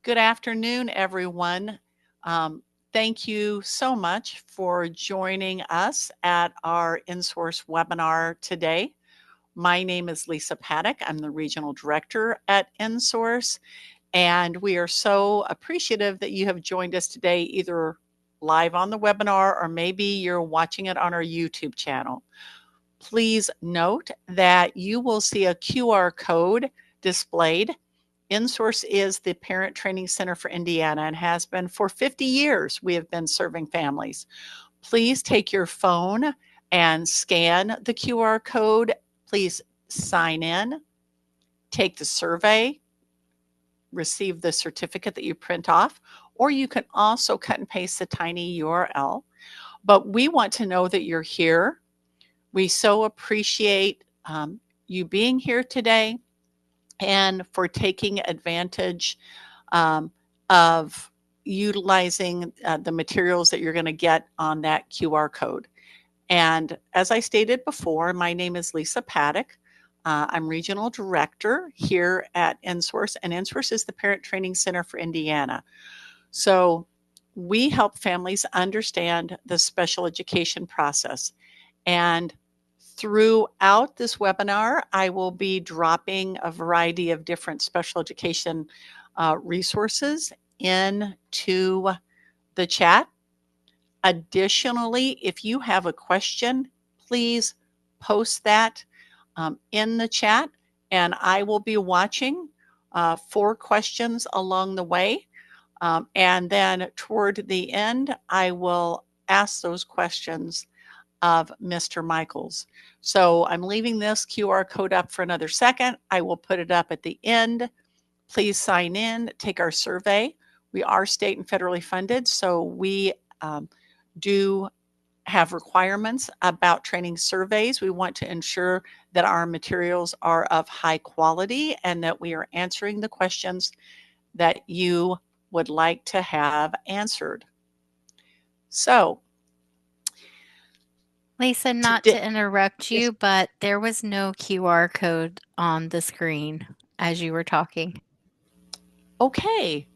Good afternoon, everyone. Um, Thank you so much for joining us at our InSource webinar today. My name is Lisa Paddock. I'm the Regional Director at InSource, and we are so appreciative that you have joined us today, either live on the webinar or maybe you're watching it on our YouTube channel. Please note that you will see a QR code displayed. InSource is the Parent Training Center for Indiana and has been for 50 years. We have been serving families. Please take your phone and scan the QR code. Please sign in, take the survey, receive the certificate that you print off, or you can also cut and paste the tiny URL. But we want to know that you're here. We so appreciate you being here today and for taking advantage of utilizing the materials that you're going to get on that QR code. And as I stated before, my name is Lisa Paddock. I'm Regional Director here at InSource, and InSource is the Parent Training Center for Indiana. So we help families understand the special education process. And throughout this webinar, I will be dropping a variety of different special education resources into the chat. Additionally, if you have a question, please post that in the chat, and I will be watching for questions along the way. And then toward the end, I will ask those questions of Mr. Michaels. So I'm leaving this QR code up for another second. I will put it up at the end. Please sign in, take our survey. We are state and federally funded, so we do have requirements about training surveys. We want to ensure that our materials are of high quality and that we are answering the questions that you would like to have answered. So, Lisa, not to interrupt you, but there was no QR code on the screen as you were talking. Okay.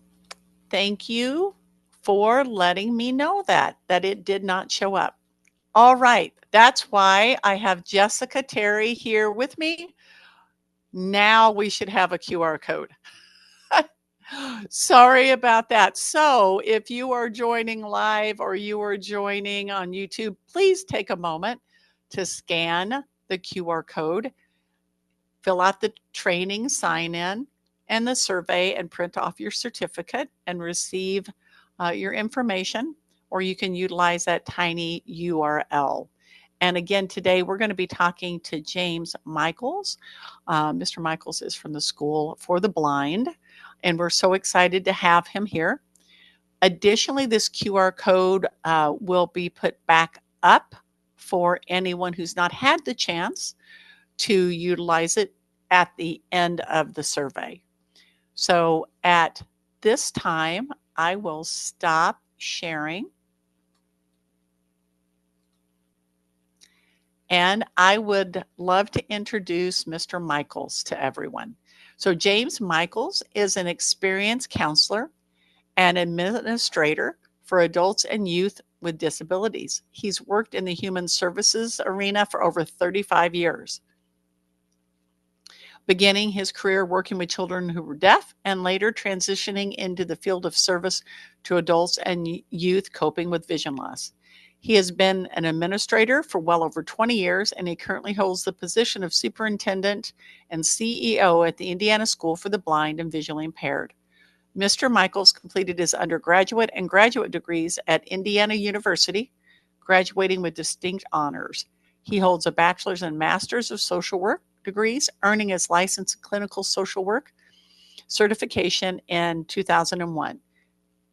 Thank you for letting me know that it did not show up. All right. That's why I have Jessica Terry here with me. Now we should have a QR code. Sorry about that. So if you are joining live or you are joining on YouTube, please take a moment to scan the QR code, fill out the training sign in and the survey, and print off your certificate and receive your information, or you can utilize that tiny URL. And again, today we're going to be talking to James Michaels. Mr. Michaels is from the School for the Blind, and we're so excited to have him here. Additionally, this QR code will be put back up for anyone who's not had the chance to utilize it at the end of the survey. So at this time, I will stop sharing. And I would love to introduce Mr. Michaels to everyone. So James Michaels is an experienced counselor and administrator for adults and youth with disabilities. He's worked in the human services arena for over 35 years, beginning his career working with children who were deaf and later transitioning into the field of service to adults and youth coping with vision loss. He has been an administrator for well over 20 years, and he currently holds the position of superintendent and CEO at the Indiana School for the Blind and Visually Impaired. Mr. Michaels completed his undergraduate and graduate degrees at Indiana University, graduating with distinct honors. He holds a bachelor's and master's of social work degrees, earning his license in clinical social work certification in 2001.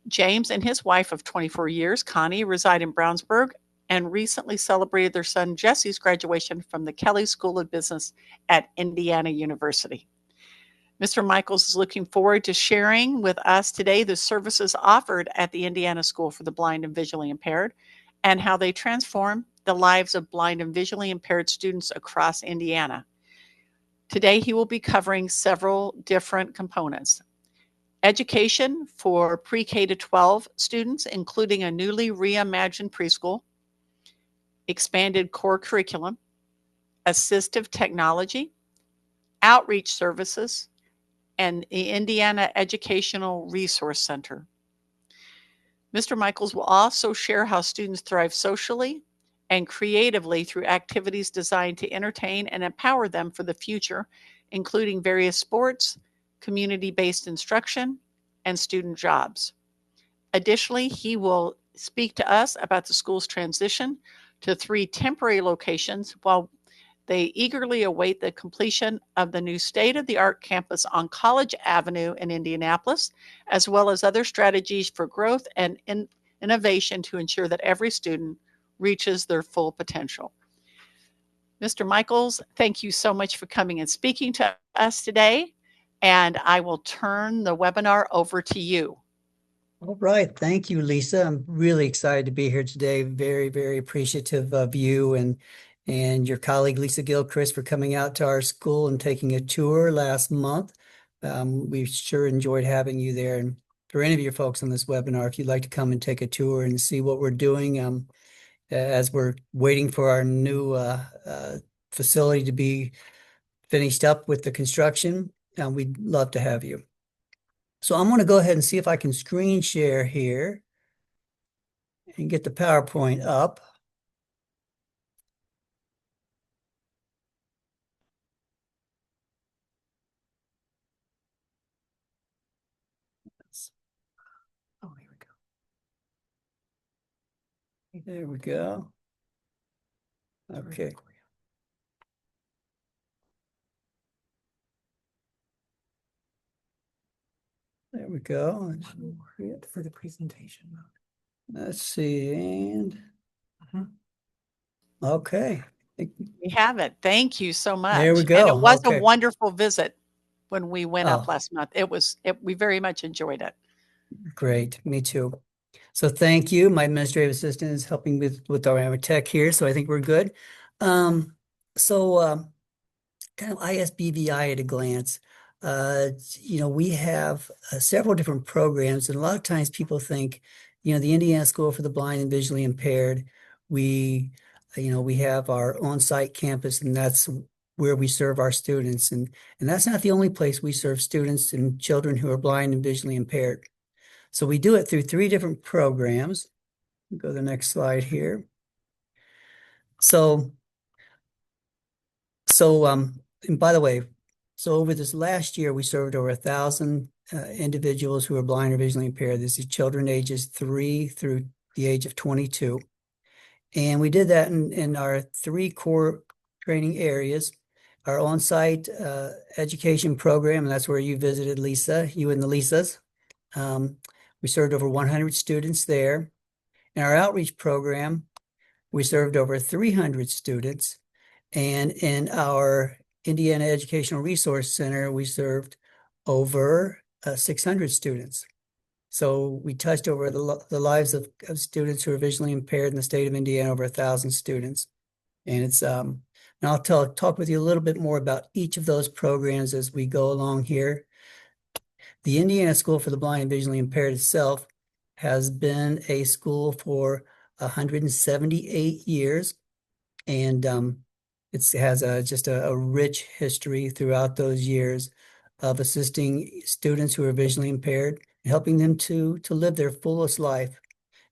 James and his wife of 24 years, Connie, reside in Brownsburg and recently celebrated their son Jesse's graduation from the Kelley School of Business at Indiana University. Mr. Michaels is looking forward to sharing with us today the services offered at the Indiana School for the Blind and Visually Impaired and how they transform the lives of blind and visually impaired students across Indiana. Today, he will be covering several different components. education for pre-K to 12 students, including a newly reimagined preschool, expanded core curriculum, assistive technology, outreach services, and the Indiana Educational Resource Center. Mr. Michaels will also share how students thrive socially and creatively through activities designed to entertain and empower them for the future, including various sports, community-based instruction, and student jobs. Additionally, he will speak to us about the school's transition to 3 temporary locations while they eagerly await the completion of the new state-of-the-art campus on College Avenue in Indianapolis, as well as other strategies for growth and innovation to ensure that every student reaches their full potential. Mr. Michaels, thank you so much for coming and speaking to us today, and I will turn the webinar over to you. All right. Thank you, Lisa. I'm really excited to be here today. Very, very appreciative of you and your colleague, Lisa Gilchrist, for coming out to our school and taking a tour last month. We sure enjoyed having you there. And for any of your folks on this webinar, if you'd like to come and take a tour and see what we're doing, as we're waiting for our new facility to be finished up with the construction, we'd love to have you. So I'm going to go ahead and see if I can screen share here and get the PowerPoint up. Oh, here we go. There we go. Okay. There we go. For the presentation mode. Let's see. And okay. We have it. Thank you so much. There we And go. it was Okay. a wonderful visit when we went up Oh. last month. We very much enjoyed it. Great. Me too. So thank you. My administrative assistant is helping with our tech here, so I think we're good. So kind of ISBVI at a glance. We have several different programs, and a lot of times people think, the Indiana School for the Blind and Visually Impaired, we have our on-site campus, and that's where we serve our students. And that's not the only place we serve students and children who are blind and visually impaired. So we do it through 3 different programs. Go to the next slide here. And by the way, so over this last year, we served over 1,000 individuals who are blind or visually impaired. This is children ages 3 through the age of 22. And we did that in our 3 core training areas. Our on-site education program, and that's where you visited, Lisa, you and the Lisas. We served over 100 students there. In our outreach program, we served over 300 students. And in our Indiana Educational Resource Center, we served over 600 students. So we touched over the lives of students who are visually impaired in the state of Indiana, over 1,000 students. And it's and I'll talk with you a little bit more about each of those programs as we go along here. The Indiana School for the Blind and Visually Impaired itself has been a school for 178 years, and it has just a rich history throughout those years of assisting students who are visually impaired and helping them to live their fullest life.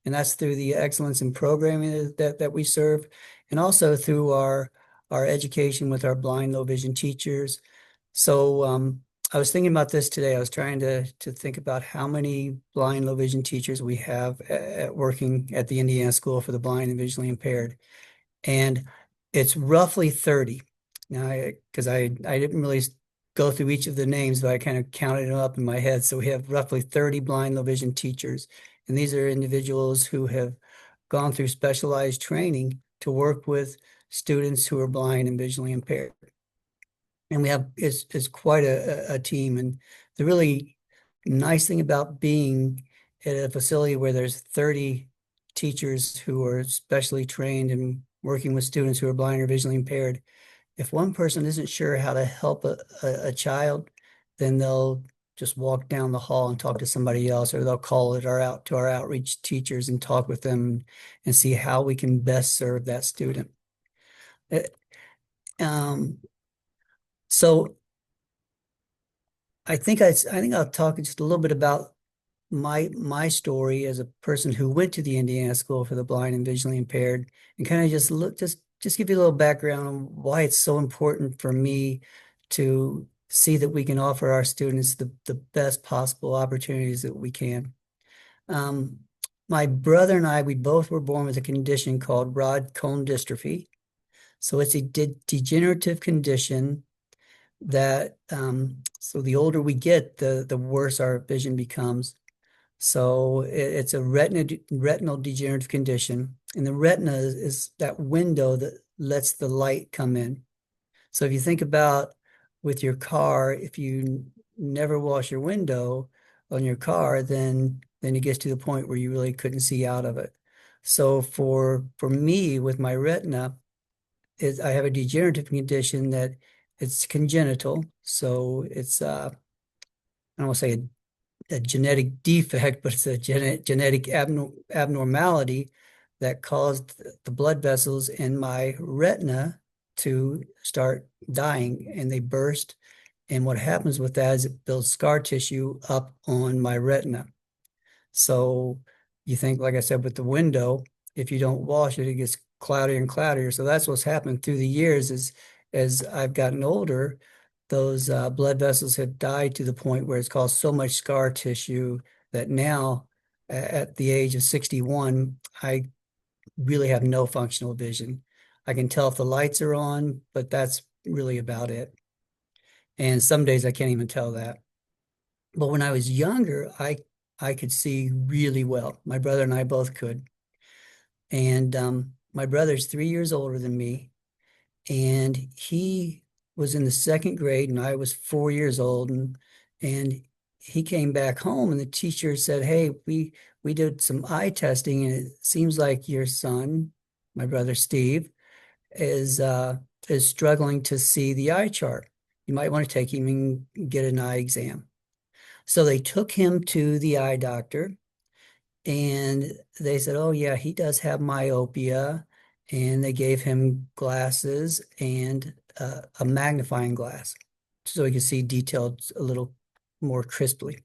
And that's through the excellence in programming that we serve, and also through our education with our blind, low vision teachers. So I was thinking about this today. I was trying to think about how many blind, low vision teachers we have working at the Indiana School for the Blind and Visually Impaired. And it's roughly 30. Now, because I didn't really go through each of the names, but I kind of counted them up in my head. So we have roughly 30 blind, low vision teachers. And these are individuals who have gone through specialized training to work with students who are blind and visually impaired. And we have it's quite a team. And the really nice thing about being at a facility where there's 30 teachers who are specially trained and working with students who are blind or visually impaired, if one person isn't sure how to help a child, then they'll just walk down the hall and talk to somebody else, or they'll call it out to our outreach teachers and talk with them and see how we can best serve that student. Um, so I think I'll talk just a little bit about my story as a person who went to the Indiana School for the Blind and Visually Impaired, and kind of just give you a little background on why it's so important for me to see that we can offer our students the best possible opportunities that we can. Um, my brother and I, we both were born with a condition called rod cone dystrophy. So it's a degenerative condition that so the older we get, the worse our vision becomes. So it's a retinal degenerative condition, and the retina is that window that lets the light come in. So if you think about with your car, if you never wash your window on your car, then it gets to the point where you really couldn't see out of it. So for me with my retina, I have a degenerative condition that it's congenital. So it's I don't want to say a genetic defect, but it's a genetic abnormality that caused the blood vessels in my retina to start dying, and they burst. And what happens with that is it builds scar tissue up on my retina. So you think, like I said, with the window, if you don't wash it, it gets cloudier and cloudier. So that's what's happened through the years is as I've gotten older, those blood vessels have died to the point where it's caused so much scar tissue that now at the age of 61, I really have no functional vision. I can tell if the lights are on, but that's really about it. And some days I can't even tell that. But when I was younger, I could see really well. My brother and I both could. And my brother's 3 years older than me, and he was in the second grade, and I was 4 years old, and he came back home, and the teacher said, "Hey, we did some eye testing, and it seems like your son, my brother Steve, is struggling to see the eye chart. You might want to take him and get an eye exam." So they took him to the eye doctor, and they said, "Oh, yeah, he does have myopia." And they gave him glasses and a magnifying glass so he could see details a little more crisply.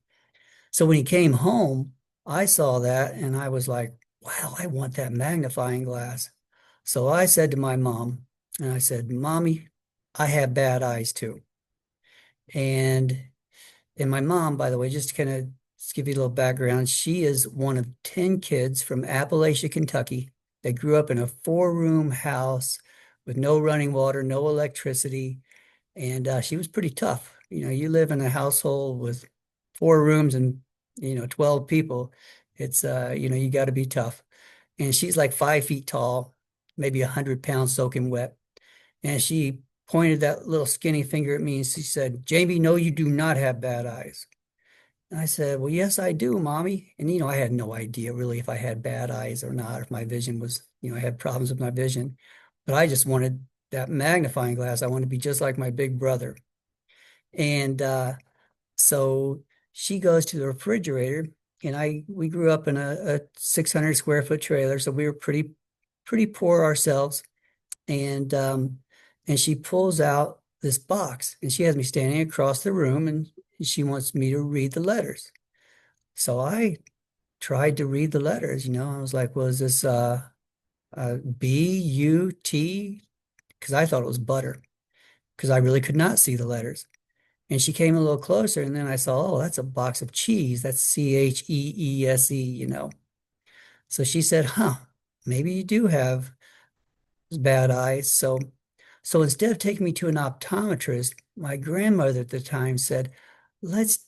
So when he came home, I saw that and I was like, wow, I want that magnifying glass. So I said to my mom, and I said, "Mommy, I have bad eyes too." And my mom, by the way, just to kind of give you a little background, she is one of 10 kids from Appalachia, Kentucky. They grew up in a 4-room house with no running water, no electricity, and she was pretty tough. You know, you live in a household with 4 rooms and 12 people. It's you got to be tough. And she's like 5 feet tall, maybe 100 pounds soaking wet. And she pointed that little skinny finger at me and she said, "Jamie, no, you do not have bad eyes." And I said, "Well, yes, I do, Mommy." And, I had no idea really if I had bad eyes or not, if my vision was, I had problems with my vision. But I just wanted that magnifying glass. I wanted to be just like my big brother. And so she goes to the refrigerator, and we grew up in a 600 square foot trailer, so we were pretty poor ourselves. And she pulls out this box, and she has me standing across the room, and she wants me to read the letters. So I tried to read the letters. I was like, "Well, is this B-U-T?" Because I thought it was butter, because I really could not see the letters. And she came a little closer, and then I saw, oh, that's a box of cheese. That's Cheese. So she said, "Huh, maybe you do have bad eyes." So instead of taking me to an optometrist, my grandmother at the time said, let's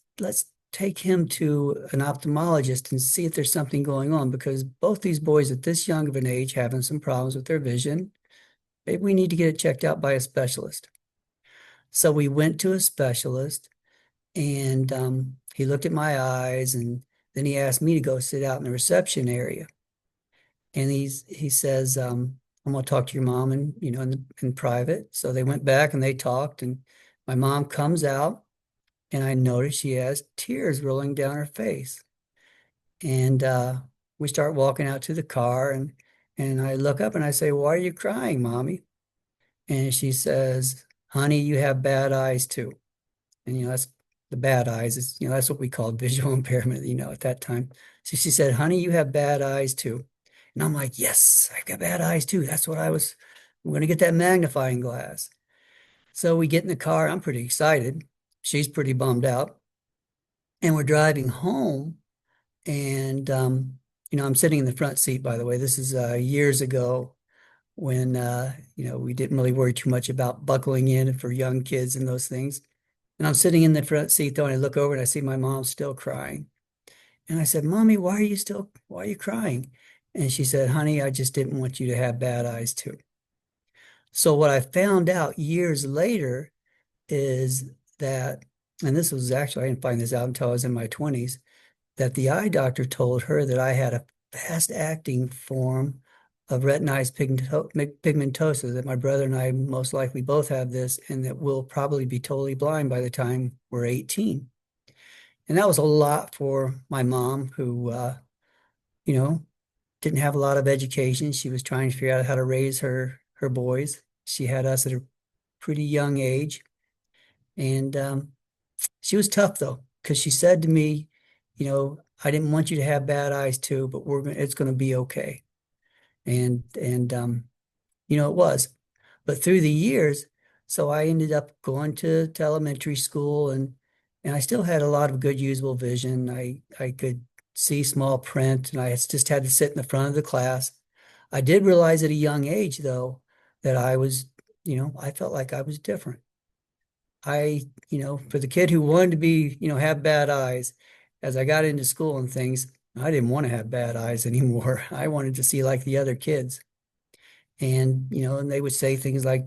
take him to an ophthalmologist and see if there's something going on, because both these boys at this young of an age having some problems with their vision. Maybe we need to get it checked out by a specialist. So we went to a specialist, and he looked at my eyes, and then he asked me to go sit out in the reception area. And he says, "I'm going to talk to your mom in private." So they went back and they talked, and my mom comes out, and I noticed she has tears rolling down her face. And we start walking out to the car, and I look up and I say, "Why are you crying, Mommy?" And she says, "Honey, you have bad eyes too." And that's the bad eyes. That's what we called visual impairment, at that time. So she said, "Honey, you have bad eyes too." And I'm like, "Yes, I got bad eyes too. That's what I'm going to get that magnifying glass." So we get in the car. I'm pretty excited. She's pretty bummed out. And we're driving home. And, I'm sitting in the front seat, by the way. This is years ago when, we didn't really worry too much about buckling in for young kids and those things. And I'm sitting in the front seat though, and I look over and I see my mom still crying. And I said, "Mommy, why are you crying?" And she said, "Honey, I just didn't want you to have bad eyes too." So what I found out years later is that, and this was actually, I didn't find this out until I was in my 20s, that the eye doctor told her that I had a fast-acting form of retinitis pigmentosa, that my brother and I most likely both have this, and that we'll probably be totally blind by the time we're 18. And that was a lot for my mom, who, you know, didn't have a lot of education. She was trying to figure out how to raise her boys. She had us at a pretty young age. And she was tough though, because she said to me, "I didn't want you to have bad eyes too, but it's going to be okay." And it was. But through the years, so I ended up going to elementary school, and I still had a lot of good usable vision. I could see small print, and I just had to sit in the front of the class. I did realize at a young age, though, that I felt like I was different. For the kid who wanted to have bad eyes, as I got into school and things, I didn't want to have bad eyes anymore. I wanted to see like the other kids. And they would say things like,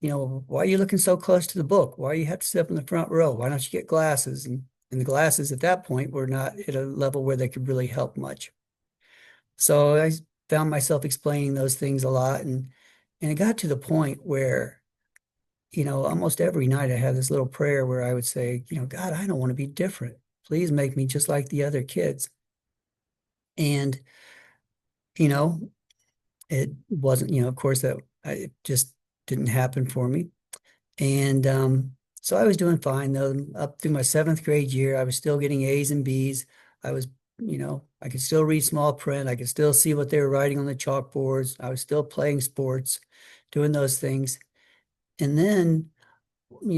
"Why are you looking so close to the book? Why you have to sit up in the front row? Why don't you get glasses?" And the glasses at that point were not at a level where they could really help much. So I found myself explaining those things a lot. And it got to the point where, almost every night I had this little prayer where I would say, "God, I don't want to be different. Please make me just like the other kids." And, you know, it wasn't, of course, it just didn't happen for me. And so I was doing fine though. Up through my seventh grade year, I was still getting A's and B's. I was, I could still read small print. I could still see what they were writing on the chalkboards. I was still playing sports, doing those things. And then,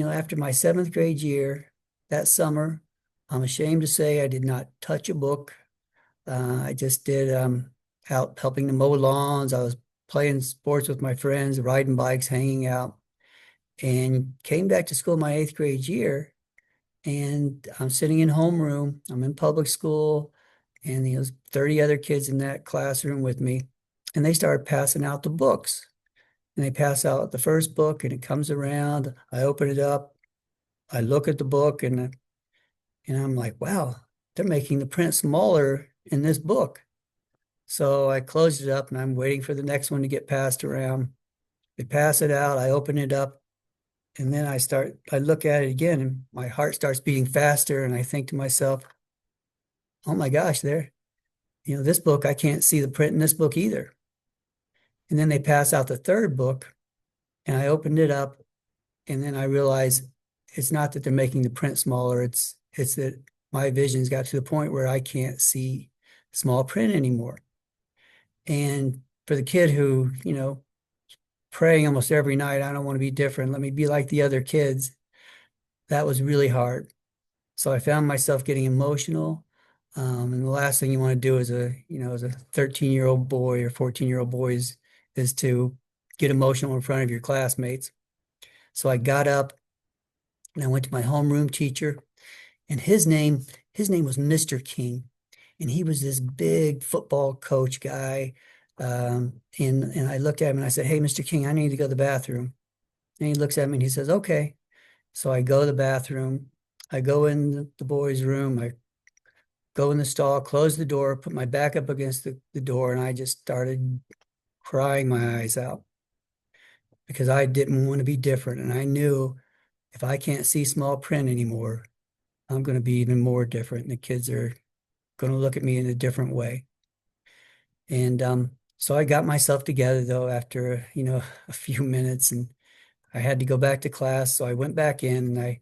after my seventh grade year, that summer, I'm ashamed to say I did not touch a book. I just did out helping to mow lawns. I was playing sports with my friends, riding bikes, hanging out, and came back to school my eighth grade year. And I'm sitting in homeroom. I'm in public school, and there's 30 other kids in that classroom with me. And they started passing out the books. And they pass out the first book, and it comes around. I open it up. I look at the book, and I'm like, "Wow, they're making the print smaller in this book." So I closed it up, and I'm waiting for the next one to get passed around. They pass it out. I open it up, and then I look at it again, and my heart starts beating faster. And I think to myself, "Oh my gosh, this book, I can't see the print in this book either." And then they pass out the third book, and I opened it up, and then I realized it's not that they're making the print smaller. It's that my vision's got to the point where I can't see small print anymore. And for the kid who, praying almost every night, "I don't want to be different. Let me be like the other kids," that was really hard. So I found myself getting emotional. And the last thing you want to do as a 13-year-old boy or 14-year-old boy is to get emotional in front of your classmates. So I got up and I went to my homeroom teacher, and his name was Mr. King. And he was this big football coach guy. And I looked at him and I said, "Hey, Mr. King, I need to go to the bathroom." And he looks at me and he says, "Okay." So I go to the bathroom. I go in the boys' room. I go in the stall, close the door, put my back up against the door, and I just started crying my eyes out because I didn't want to be different. And I knew if I can't see small print anymore, I'm going to be even more different. And the kids are going to look at me in a different way. And so I got myself together though after, a few minutes, and I had to go back to class. So I went back in and I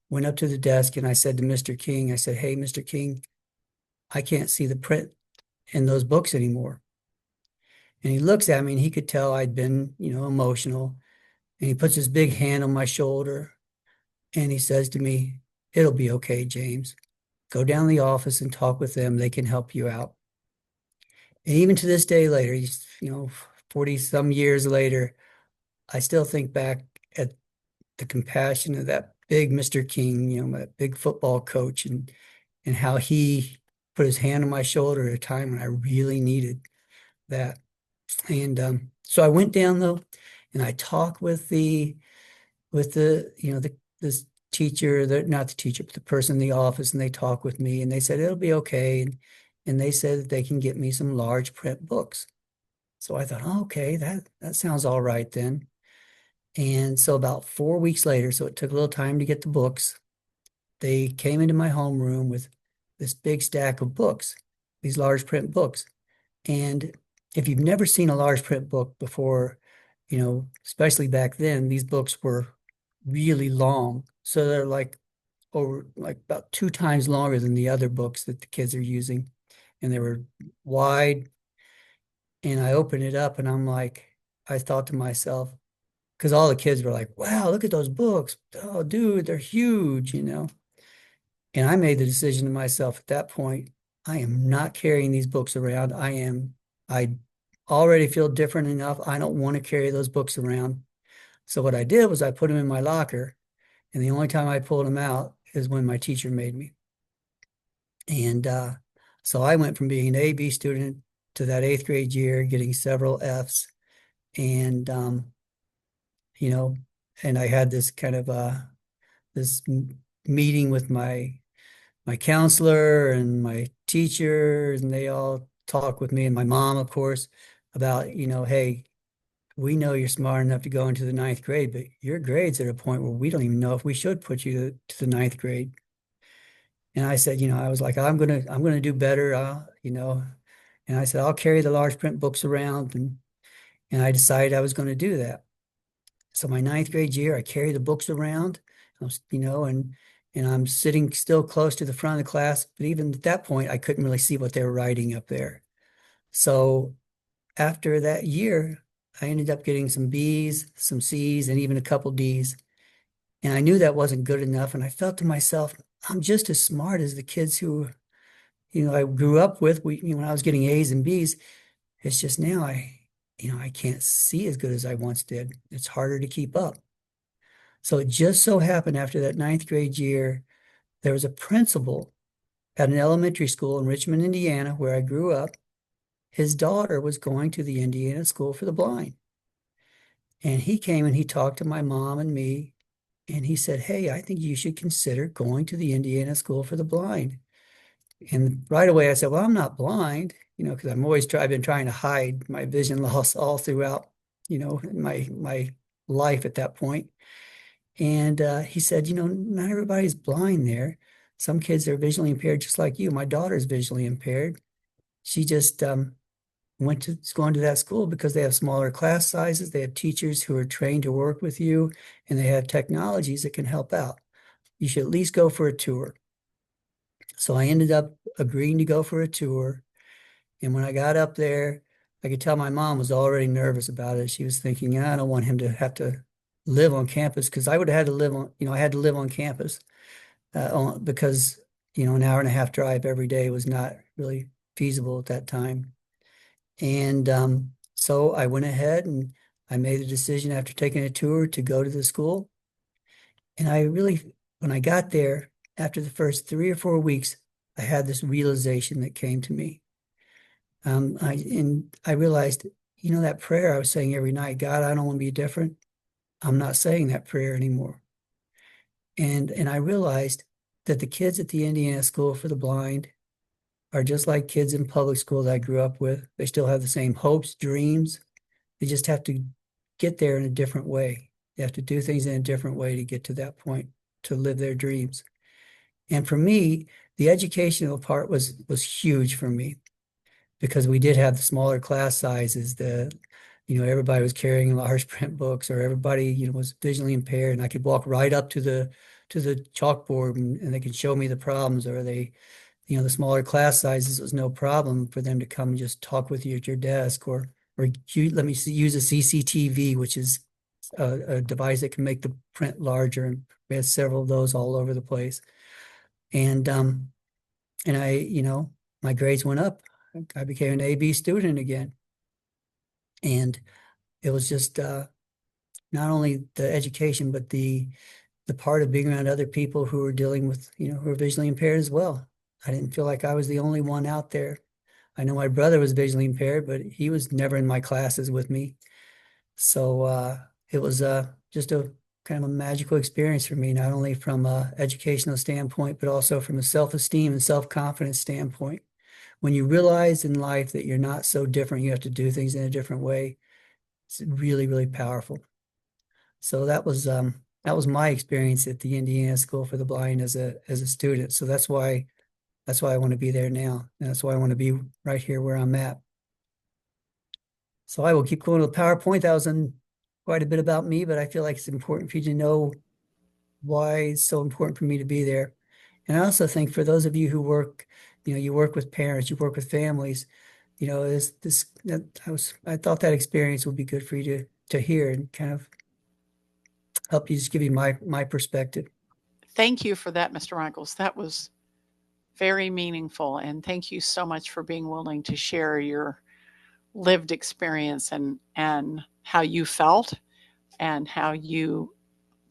went up to the desk and I said to Mr. King, I said, "Hey, Mr. King, I can't see the print in those books anymore." And he looks at me and he could tell I'd been, emotional. And he puts his big hand on my shoulder and he says to me, "It'll be okay, James. Go down to the office and talk with them. They can help you out." And even to this day later, 40 some years later, I still think back at the compassion of that big Mr. King, that big football coach, and how he put his hand on my shoulder at a time when I really needed that. And so I went down though, and I talked with this teacher, not the teacher, but the person in the office, and they talked with me, and they said it'll be okay, and they said that they can get me some large print books. So I thought, oh, okay, that sounds all right then. And so about 4 weeks later, so it took a little time to get the books, they came into my homeroom with this big stack of books, these large print books. And if you've never seen a large print book before, especially back then, these books were really long. So they're like about 2 times longer than the other books that the kids are using. And they were wide. And I opened it up and I thought to myself, because all the kids were like, "Wow, look at those books. Oh, dude, they're huge. And I made the decision to myself at that point, I am not carrying these books around. I already feel different enough. I don't want to carry those books around. So what I did was I put them in my locker, and the only time I pulled them out is when my teacher made me. And so I went from being an A/B student to that 8th grade year, getting several Fs. And, and I had this kind of this meeting with my counselor and my teacher, and they all talk with me and my mom, of course, about, hey, we know you're smart enough to go into the 9th grade, but your grade's at a point where we don't even know if we should put you to the 9th grade. And I said, I was like, I'm gonna do better, and I said, I'll carry the large print books around, and I decided I was going to do that. So my 9th grade year, I carry the books around, and I'm sitting still close to the front of the class. But even at that point, I couldn't really see what they were writing up there. So after that year, I ended up getting some Bs, some Cs, and even a couple Ds. And I knew that wasn't good enough. And I felt to myself, I'm just as smart as the kids who, I grew up with. When I was getting A's and B's, it's just now I can't see as good as I once did. It's harder to keep up. So it just so happened after that 9th grade year, there was a principal at an elementary school in Richmond, Indiana, where I grew up. His daughter was going to the Indiana School for the Blind. And he came and he talked to my mom and me, and he said, "Hey, I think you should consider going to the Indiana School for the Blind." And right away I said, "Well, I'm not blind, because I've been trying to hide my vision loss all throughout, my life at that point." And he said, "Not everybody's blind there. Some kids are visually impaired just like you. My daughter's visually impaired. She just is going to that school because they have smaller class sizes. They have teachers who are trained to work with you, and they have technologies that can help out. You should at least go for a tour." So I ended up agreeing to go for a tour. And when I got up there, I could tell my mom was already nervous about it. She was thinking, I don't want him to have to live on campus, because I would have had to live on, I had to live on campus because, an hour and a half drive every day was not really feasible at that time. And so I went ahead and I made a decision after taking a tour to go to the school. And when I got there, after the first 3 or 4 weeks, I had this realization that came to me. I realized, that prayer I was saying every night, "God, I don't want to be different." I'm not saying that prayer anymore. And I realized that the kids at the Indiana School for the Blind are just like kids in public school that I grew up with. They still have the same hopes, dreams. They just have to get there in a different way. They have to do things in a different way to get to that point, to live their dreams. And for me, the educational part was huge for me because we did have the smaller class sizes. Everybody was carrying large print books, or everybody, was visually impaired, and I could walk right up to the chalkboard and they could show me the problems, or the smaller class sizes, it was no problem for them to come and just talk with you at your desk, or let me use a CCTV, which is a device that can make the print larger, and we had several of those all over the place. And my grades went up. I became an AB student again. And it was just not only the education, but the part of being around other people who were dealing with, who are visually impaired as well. I didn't feel like I was the only one out there. I know my brother was visually impaired, but he was never in my classes with me. So it was just a kind of a magical experience for me, not only from a educational standpoint, but also from a self-esteem and self-confidence standpoint. When you realize in life that you're not so different, you have to do things in a different way, it's really, really powerful. So that was my experience at the Indiana School for the Blind as a student. So that's why I want to be there now. And that's why I want to be right here where I'm at. So I will keep going to the PowerPoint. That was quite a bit about me, but I feel like it's important for you to know why it's so important for me to be there. And I also think for those of you who work, you work with parents, you work with families, I thought that experience would be good for you to hear and kind of help you, just give you my perspective. Thank you for that, Mr. Michaels. That was very meaningful. And thank you so much for being willing to share your lived experience and how you felt and how you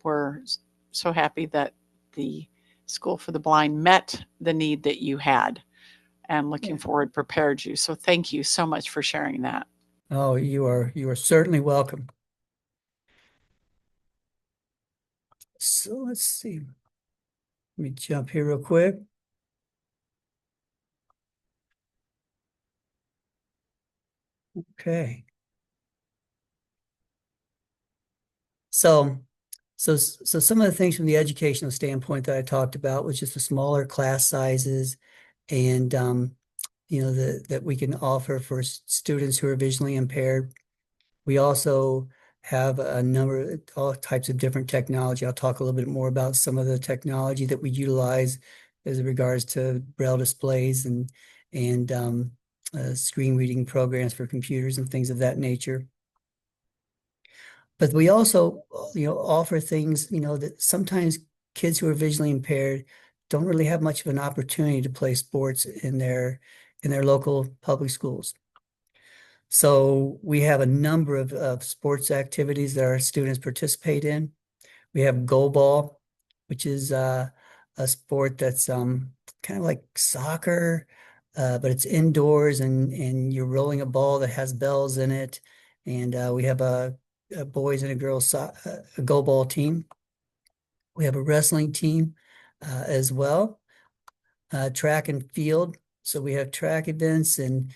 were so happy that the School for the Blind met the need that you had and looking forward prepared you. So thank you so much for sharing that. Oh, you are certainly welcome. So let's see. Let me jump here real quick. Okay. So some of the things from the educational standpoint that I talked about was just the smaller class sizes, and that we can offer for students who are visually impaired. We also have a number of all types of different technology. I'll talk a little bit more about some of the technology that we utilize as regards to Braille displays and screen reading programs for computers and things of that nature. But we also, offer things, that sometimes kids who are visually impaired don't really have much of an opportunity to play sports in their local public schools. So we have a number of sports activities that our students participate in. We have goal ball, which is a sport that's kind of like soccer, but it's indoors, and you're rolling a ball that has bells in it. And we have a boys and a girls a goal ball team. We have a wrestling team as well. Track and field. So we have track events, and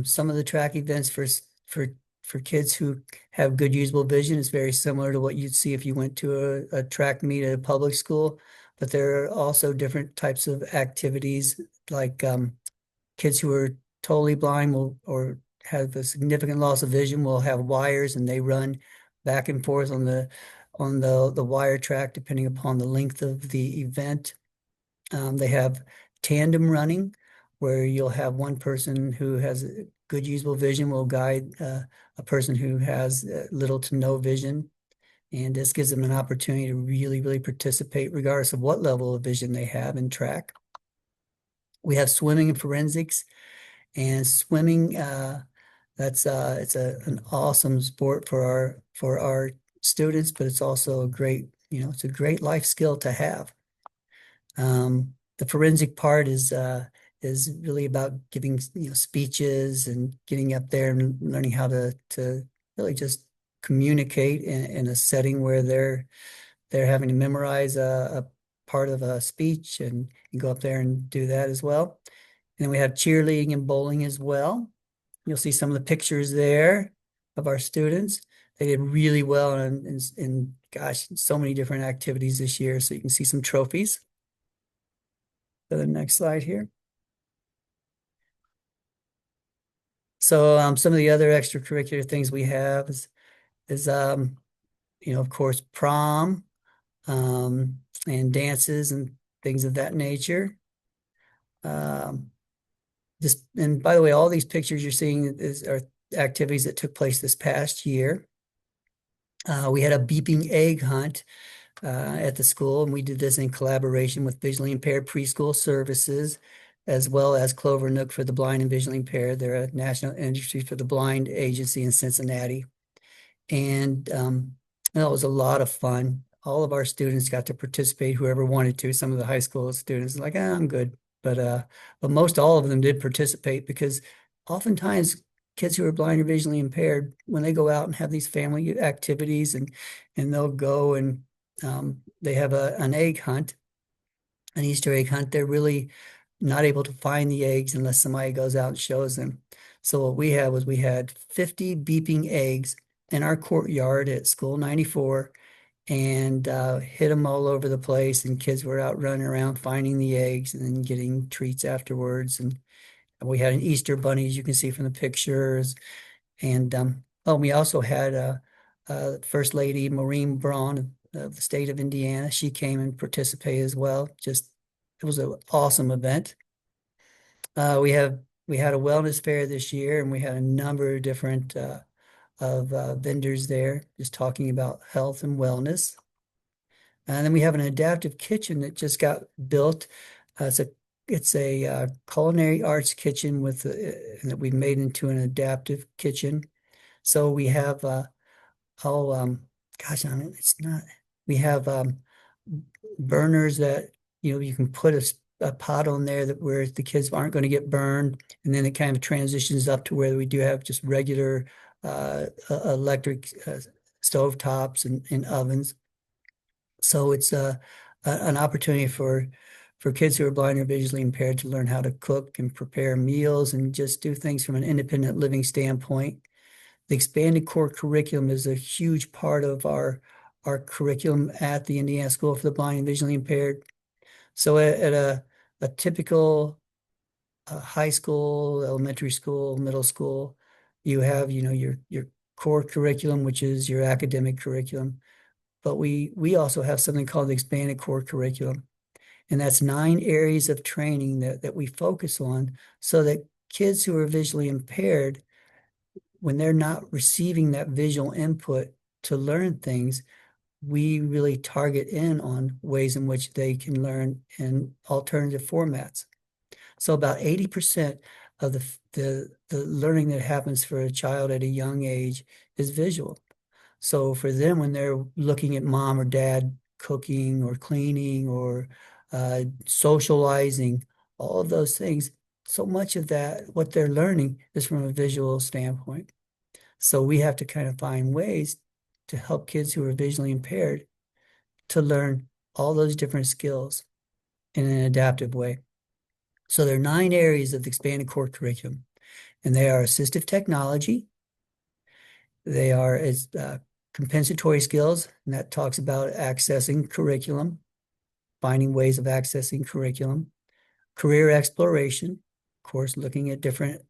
some of the track events for kids who have good usable vision is very similar to what you'd see if you went to a track meet at a public school. But there are also different types of activities, like kids who are totally blind or have a significant loss of vision will have wires, and they run back and forth on the wire track depending upon the length of the event. They have tandem running, where you'll have one person who has good usable vision will guide a person who has little to no vision. And this gives them an opportunity to really, really participate regardless of what level of vision they have in track. We have swimming and forensics. And swimming, it's an awesome sport for our students, but it's also a great, it's a great life skill to have. The forensic part is really about giving speeches and getting up there and learning how to really just communicate in a setting where they're having to memorize a part of a speech, and you go up there and do that as well. And then we have cheerleading and bowling as well. You'll see some of the pictures there of our students. They did really well in gosh, so many different activities this year. So you can see some trophies. to the next slide here. So some of the other extracurricular things we have is of course, prom, and dances and things of that nature. And by the way, all these pictures you're seeing are activities that took place this past year. We had a beeping egg hunt at the school, and we did this in collaboration with visually impaired preschool services, as well as Clover Nook for the blind and visually impaired. They're a national industry for the blind agency in Cincinnati. And it was a lot of fun. All of our students got to participate, whoever wanted to. Some of the high school students like, I'm good. But most all of them did participate, because oftentimes kids who are blind or visually impaired, when they go out and have these family activities and they'll go and they have an egg hunt, an Easter egg hunt, they're really not able to find the eggs unless somebody goes out and shows them. So what we had was we had 50 beeping eggs in our courtyard at School 94, and hid them all over the place, and kids were out running around finding the eggs and then getting treats afterwards. And we had an Easter bunny, as you can see from the pictures. And we also had First Lady Maureen Braun of the state of Indiana. She came and participated as well. It was an awesome event. We had a wellness fair this year, and we had a number of different vendors there just talking about health and wellness. And then we have an adaptive kitchen that just got built. It's a culinary arts kitchen that we've made into an adaptive kitchen. So we have we have burners that you can put a pot on there where the kids aren't going to get burned, and then it kind of transitions up to where we do have just regular electric stove tops and ovens. So it's an opportunity for kids who are blind or visually impaired to learn how to cook and prepare meals and just do things from an independent living standpoint. The expanded core curriculum is a huge part of our curriculum at the Indiana School for the Blind and Visually Impaired. So at a typical high school, elementary school, middle school, you have your core curriculum, which is your academic curriculum. But we also have something called the expanded core curriculum. And that's 9 areas of training that we focus on, so that kids who are visually impaired, when they're not receiving that visual input to learn things, we really target in on ways in which they can learn in alternative formats. So about 80% of the learning that happens for a child at a young age is visual. So for them, when they're looking at mom or dad cooking or cleaning or socializing, all of those things, so much of that, what they're learning, is from a visual standpoint. So we have to kind of find ways to help kids who are visually impaired to learn all those different skills in an adaptive way. So there are 9 areas of the expanded core curriculum, and they are assistive technology. They are compensatory skills, and that talks about accessing curriculum, finding ways of accessing curriculum. Career exploration, of course, looking at different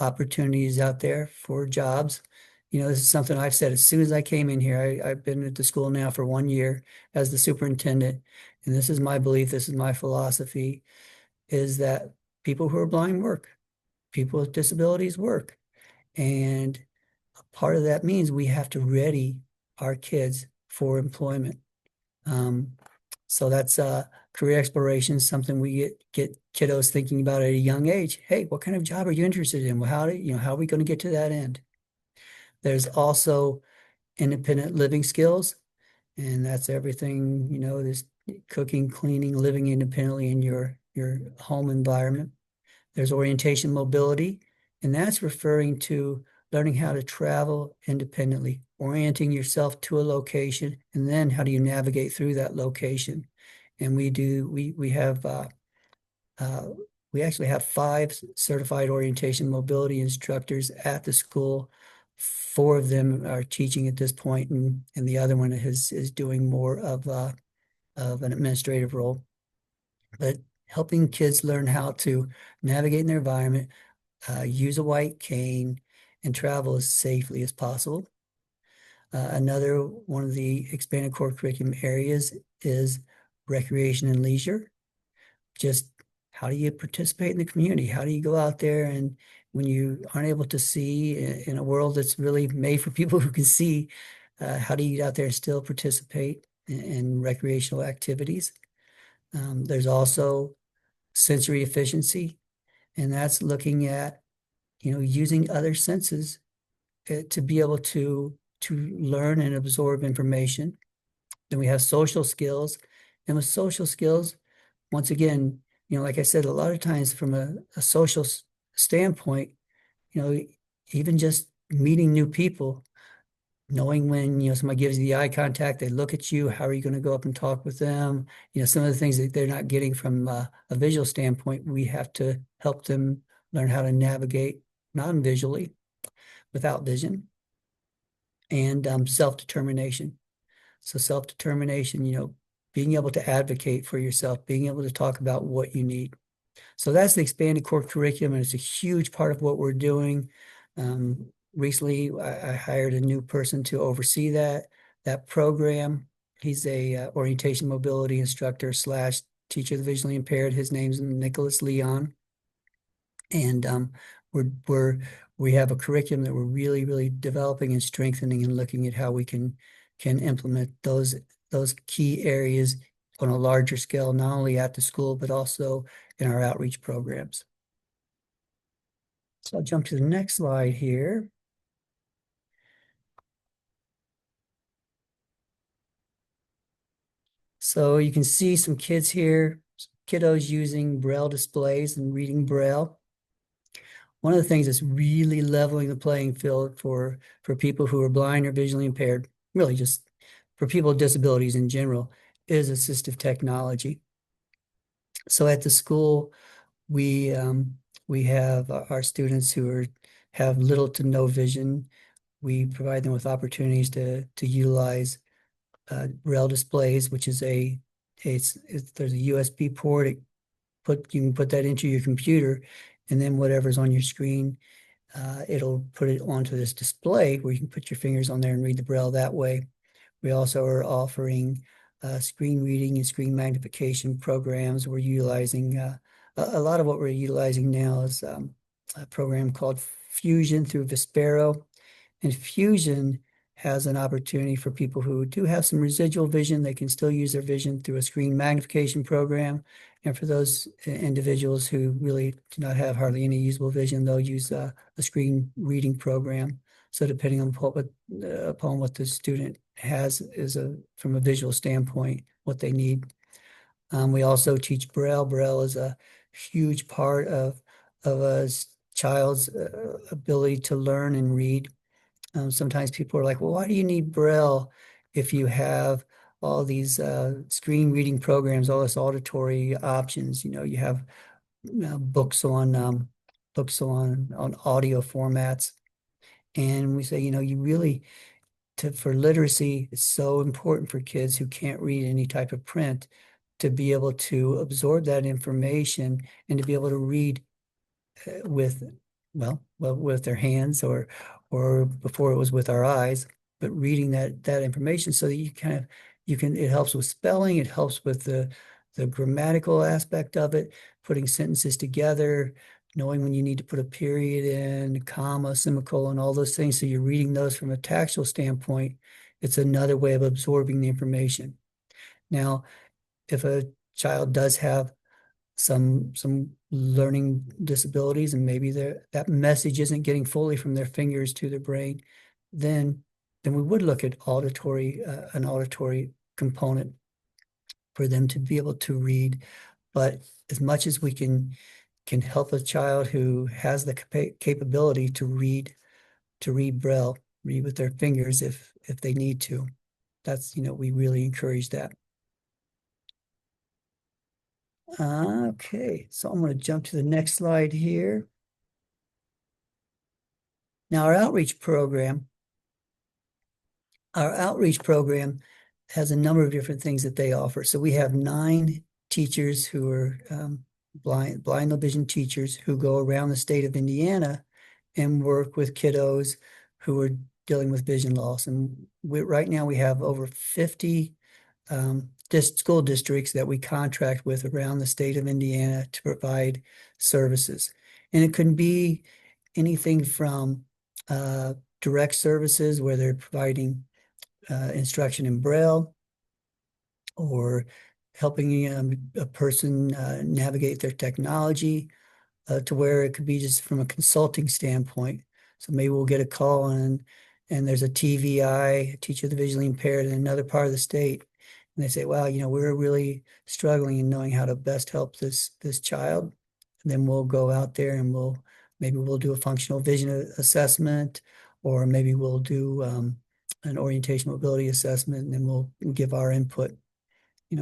opportunities out there for jobs. This is something I've said as soon as I came in here. I've been at the school now for 1 year as the superintendent, and this is my belief, this is my philosophy, is that people who are blind work, people with disabilities work. And part of that means we have to ready our kids for employment. So that's career exploration, something we get kiddos thinking about at a young age. Hey, what kind of job are you interested in? Well, how are we going to get to that end? There's also independent living skills, and that's everything, there's cooking, cleaning, living independently in your home environment. There's orientation mobility, and that's referring to learning how to travel independently, orienting yourself to a location, and then how do you navigate through that location. And we actually have 5 certified orientation mobility instructors at the school. 4 of them are teaching at this point, and the other one is doing more of an administrative role. But helping kids learn how to navigate in their environment, use a white cane, and travel as safely as possible. Another one of the expanded core curriculum areas is recreation and leisure. Just how do you participate in the community? How do you go out there and when you aren't able to see in a world that's really made for people who can see, how do you get out there and still participate in recreational activities? There's also sensory efficiency, and that's looking at, using other senses to be able to learn and absorb information. Then we have social skills, and with social skills, once again, like I said, a lot of times from a social standpoint, even just meeting new people, knowing when, somebody gives you the eye contact, they look at you, how are you going to go up and talk with them? Some of the things that they're not getting from a visual standpoint, we have to help them learn how to navigate non-visually without vision. And self-determination. So self-determination, being able to advocate for yourself, being able to talk about what you need. So that's the expanded core curriculum, and it's a huge part of what we're doing. Recently, I hired a new person to oversee that program. He's a orientation mobility instructor / teacher of the visually impaired. His name's Nicholas Leon. And we have a curriculum that we're really, really developing and strengthening and looking at how we can implement those key areas on a larger scale, not only at the school, but also in our outreach programs. So I'll jump to the next slide here. So you can see some kids here, kiddos using Braille displays and reading Braille. One of the things that's really leveling the playing field for people who are blind or visually impaired, really just for people with disabilities in general, is assistive technology. So at the school, we have our students who have little to no vision. We provide them with opportunities to utilize Braille displays, which is there's a USB port. You can put that into your computer, and then whatever's on your screen, it'll put it onto this display where you can put your fingers on there and read the Braille that way. We also are offering screen reading and screen magnification programs. We're utilizing a lot of what we're utilizing now is a program called Fusion through Vispero. And Fusion has an opportunity for people who do have some residual vision. They can still use their vision through a screen magnification program. And for those individuals who really do not have hardly any usable vision, they'll use a screen reading program. So depending on upon what the student has from a visual standpoint, what they need. We also teach Braille. Braille is a huge part of a child's ability to learn and read. Sometimes people are like, well, why do you need Braille if you have all these screen reading programs, all this auditory options? You have books on audio formats. And we say, you really, for literacy, it's so important for kids who can't read any type of print to be able to absorb that information and to be able to read with their hands or before it was with our eyes, but reading that information so that it helps with spelling, it helps with the grammatical aspect of it, putting sentences together, knowing when you need to put a period in, comma, semicolon, all those things. So you're reading those from a tactile standpoint. It's another way of absorbing the information. Now, if a child does have some learning disabilities and maybe that message isn't getting fully from their fingers to their brain, then we would look at an auditory component for them to be able to read. But as much as we can help a child who has the capability to read Braille, read with their fingers if they need to, that's, we really encourage that. Okay, so I'm going to jump to the next slide here. Now, our outreach program has a number of different things that they offer. So we have 9 teachers who are blind low vision teachers who go around the state of Indiana and work with kiddos who are dealing with vision loss. And right now we have over 50 school districts that we contract with around the state of Indiana to provide services. And it can be anything from direct services where they're providing instruction in Braille, or helping a person navigate their technology, to where it could be just from a consulting standpoint. So maybe we'll get a call and there's a TVI, a teacher of the visually impaired, in another part of the state. And they say, wow, we're really struggling in knowing how to best help this child. And then we'll go out there and maybe we'll do a functional vision assessment, or maybe we'll do an orientation mobility assessment, and then we'll give our input. We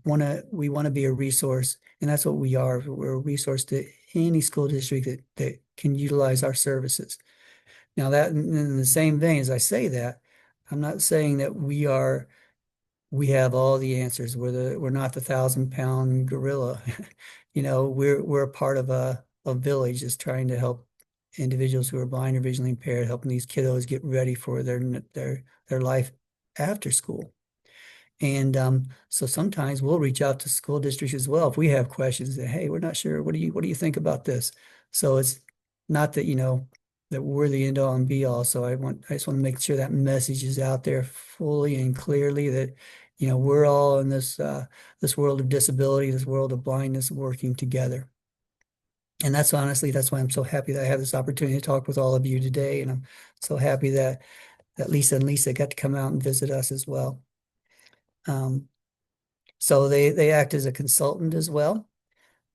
want to be a resource, and that's what we are. We're a resource to any school district that can utilize our services. Now, that in the same vein as I say that, I'm not saying that we have all the answers. We're not the 1,000-pound gorilla. We're a part of a village that's trying to help individuals who are blind or visually impaired, helping these kiddos get ready for their life after school. And so sometimes we'll reach out to school districts as well if we have questions that, hey, we're not sure. What do you think about this? So it's not that that we're the end all and be all. So I just want to make sure that message is out there fully and clearly, that we're all in this world of disability, this world of blindness, working together. And that's why I'm so happy that I have this opportunity to talk with all of you today. And I'm so happy that Lisa and Lisa got to come out and visit us as well. So they act as a consultant as well.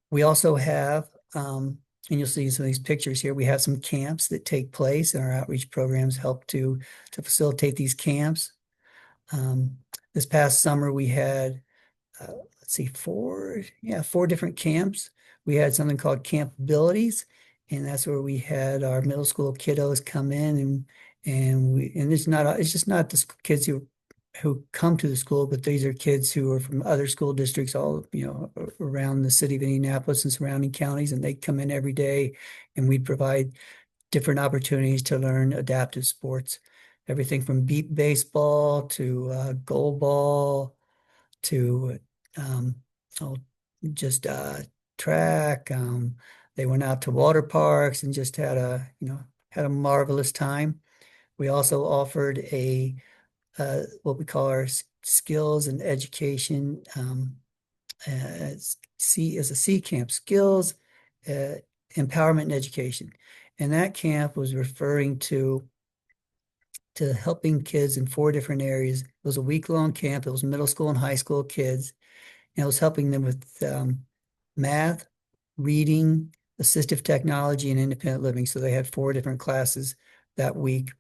We also have, and you'll see some of these pictures here, we have some camps that take place, and our outreach programs help to facilitate these camps. This past summer we had, four different camps. We had something called Camp Abilities, and that's where we had our middle school kiddos come in, and it's just not the kids who come to the school, but these are kids who are from other school districts all around the city of Indianapolis and surrounding counties, and they come in every day, and we provide different opportunities to learn adaptive sports, everything from beep baseball to goal ball to just track. They went out to water parks and just had a marvelous time. We also offered what we call our skills and education, as a C camp, skills, empowerment and education. And that camp was referring to helping kids in 4 different areas. It was a week-long camp. It was middle school and high school kids. And it was helping them with math, reading, assistive technology, and independent living. So they had 4 different classes that week.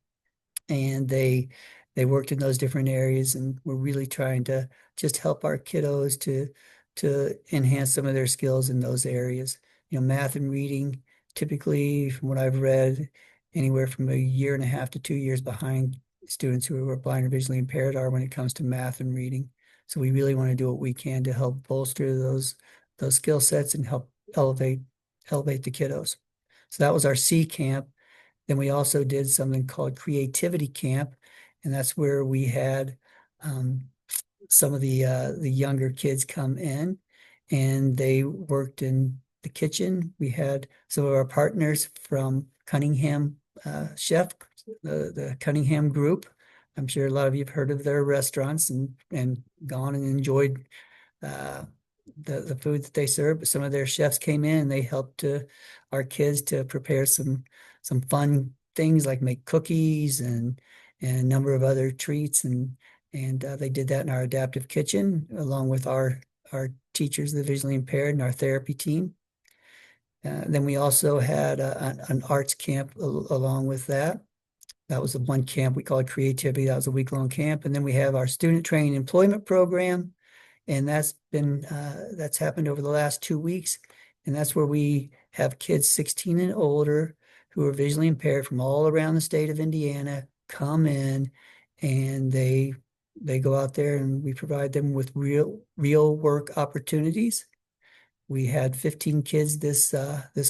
And they worked in those different areas, and we're really trying to just help our kiddos to enhance some of their skills in those areas. Math and reading, typically, from what I've read, anywhere from 1.5 to 2 years behind students who are blind or visually impaired are when it comes to math and reading. So we really want to do what we can to help bolster those skill sets and help elevate the kiddos. So that was our C camp. Then we also did something called Creativity Camp, and that's where we had some of the younger kids come in, and they worked in the kitchen. We had some of our partners from Cunningham Chef, the Cunningham Group. I'm sure a lot of you have heard of their restaurants and gone and enjoyed the food that they serve. But some of their chefs came in and they helped our kids to prepare some fun things like make cookies and a number of other treats, and they did that in our adaptive kitchen along with our teachers, the visually impaired, and our therapy team. Then we also had an arts camp along with that. That was the one camp we called Creativity. That was a week-long camp. And then we have our student training employment program, and that's happened over the last 2 weeks. And that's where we have kids 16 and older who are visually impaired from all around the state of Indiana come in, and they they go out there and we provide them with real work opportunities. We had 15 kids this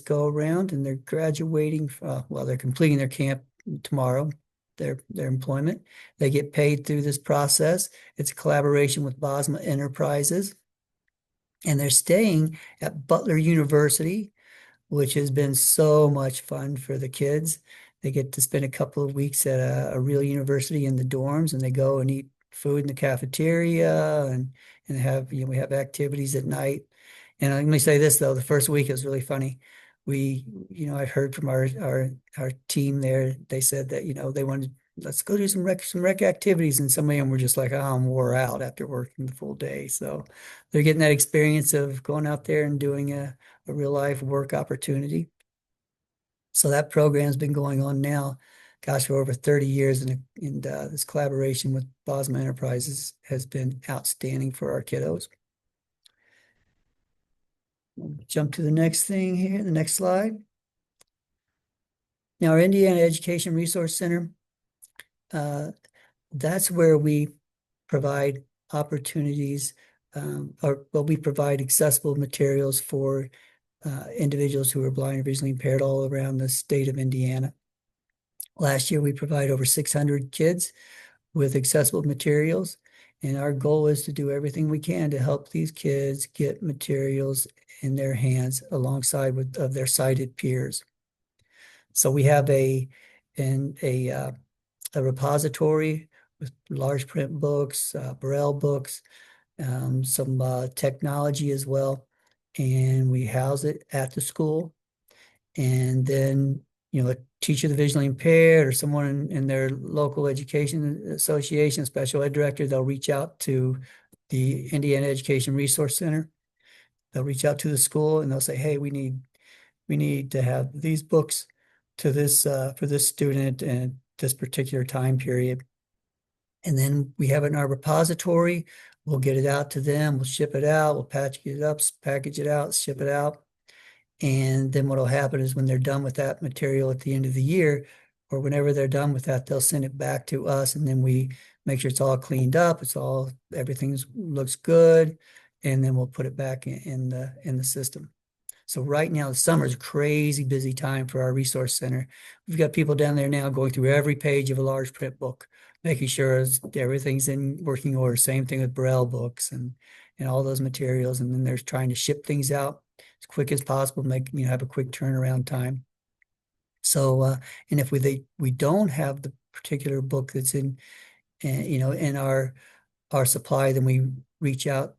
go around, and they're graduating. Well, they're completing their camp tomorrow, their employment. They get paid through this process. It's a collaboration with Bosma Enterprises, and they're staying at Butler University, which has been so much fun for the kids. They get to spend a couple of weeks at a real university in the dorms, and they go and eat food in the cafeteria and have, we have activities at night. And let me say this though, the first week is really funny. We, I heard from our team there, they said that, they wanted, let's go do some rec activities. And some of them were just like, oh, I'm wore out after working the full day. So they're getting that experience of going out there and doing a real life work opportunity. So that program's been going on now, gosh, for over 30 years. And this collaboration with Bosma Enterprises has been outstanding for our kiddos. We'll jump to the next thing here, the next slide. Now, our Indiana Education Resource Center, that's where we provide opportunities, we provide accessible materials for individuals who are blind or visually impaired all around the state of Indiana. Last year, we provided over 600 kids with accessible materials, and our goal is to do everything we can to help these kids get materials in their hands alongside of their sighted peers. So we have a repository with large print books, Braille books, some technology as well, and we house it at the school. And then, a teacher of the visually impaired or someone in their local education association, special ed director, they'll reach out to the Indiana Education Resource Center. They'll reach out to the school and they'll say, hey, we need to have these books to this for this student and this particular time period. And then we have it in our repository. We'll get it out to them. We'll ship it out. We'll package it up, package it out, ship it out. And then what will happen is when they're done with that material at the end of the year, or whenever they're done with that, they'll send it back to us. And then we make sure it's all cleaned up. Everything looks good. And then we'll put it back in the system. So right now, the summer is a crazy busy time for our resource center. We've got people down there now going through every page of a large print book, making sure everything's in working order. Same thing with Braille books and all those materials. And then they're trying to ship things out as quick as possible, have a quick turnaround time. So, and if we don't have the particular book that's in our supply, then we reach out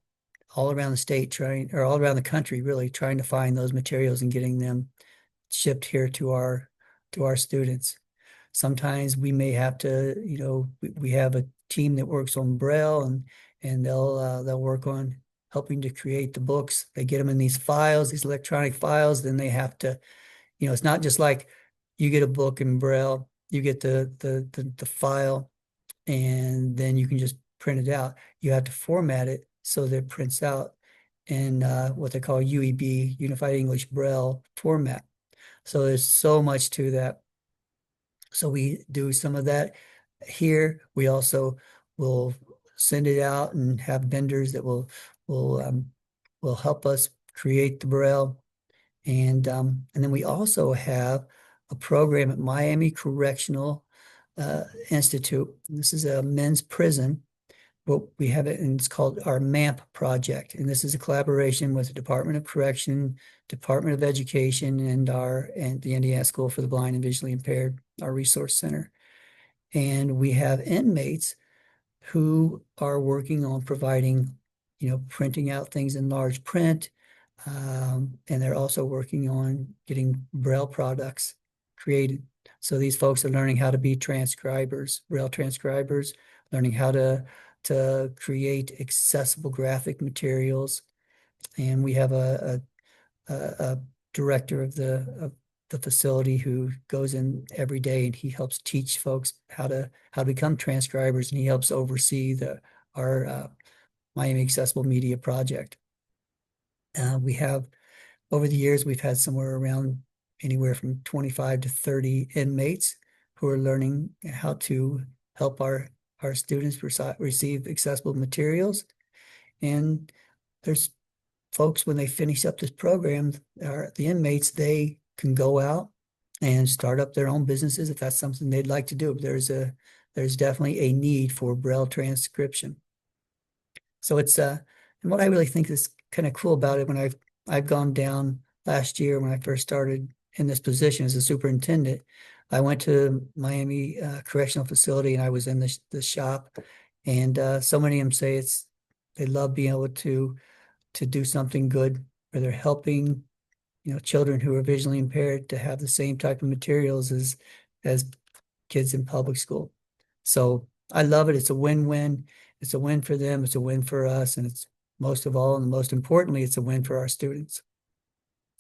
all around the state all around the country, really trying to find those materials and getting them shipped here to our students. Sometimes we may have to, we have a team that works on Braille and they'll work on helping to create the books. They get them in these files, these electronic files. Then they have to, it's not just like you get a book in Braille, you get the file, and then you can just print it out. You have to format it so that it prints out in what they call UEB, Unified English Braille format. So there's so much to that. So we do some of that here. We also will send it out and have vendors that will help us create the Braille. And then we also have a program at Miami Correctional Institute. This is a men's prison. But we have it, and it's called our MAMP project. And this is a collaboration with the Department of Correction, Department of Education, and the Indiana School for the Blind and Visually Impaired, our resource center. And we have inmates who are working on providing, printing out things in large print. And they're also working on getting Braille products created. So these folks are learning how to be transcribers, Braille transcribers, learning how to create accessible graphic materials. And we have a director of the facility who goes in every day and he helps teach folks how to become transcribers, and he helps oversee our Miami Accessible Media Project. We have, over the years, we've had somewhere around anywhere from 25 to 30 inmates who are learning how to help our our students receive accessible materials. And there's folks, when they finish up this program, the inmates, they can go out and start up their own businesses if that's something they'd like to do. There's definitely a need for Braille transcription. So it's and what I really think is kind of cool about it, when I've gone down last year when I first started in this position as a superintendent, I went to Miami Correctional Facility, and I was in the shop, and so many of them say they love being able to do something good, where they're helping, children who are visually impaired to have the same type of materials as kids in public school. So I love it. It's a win-win. It's a win for them. It's a win for us. And it's most of all, and most importantly, it's a win for our students.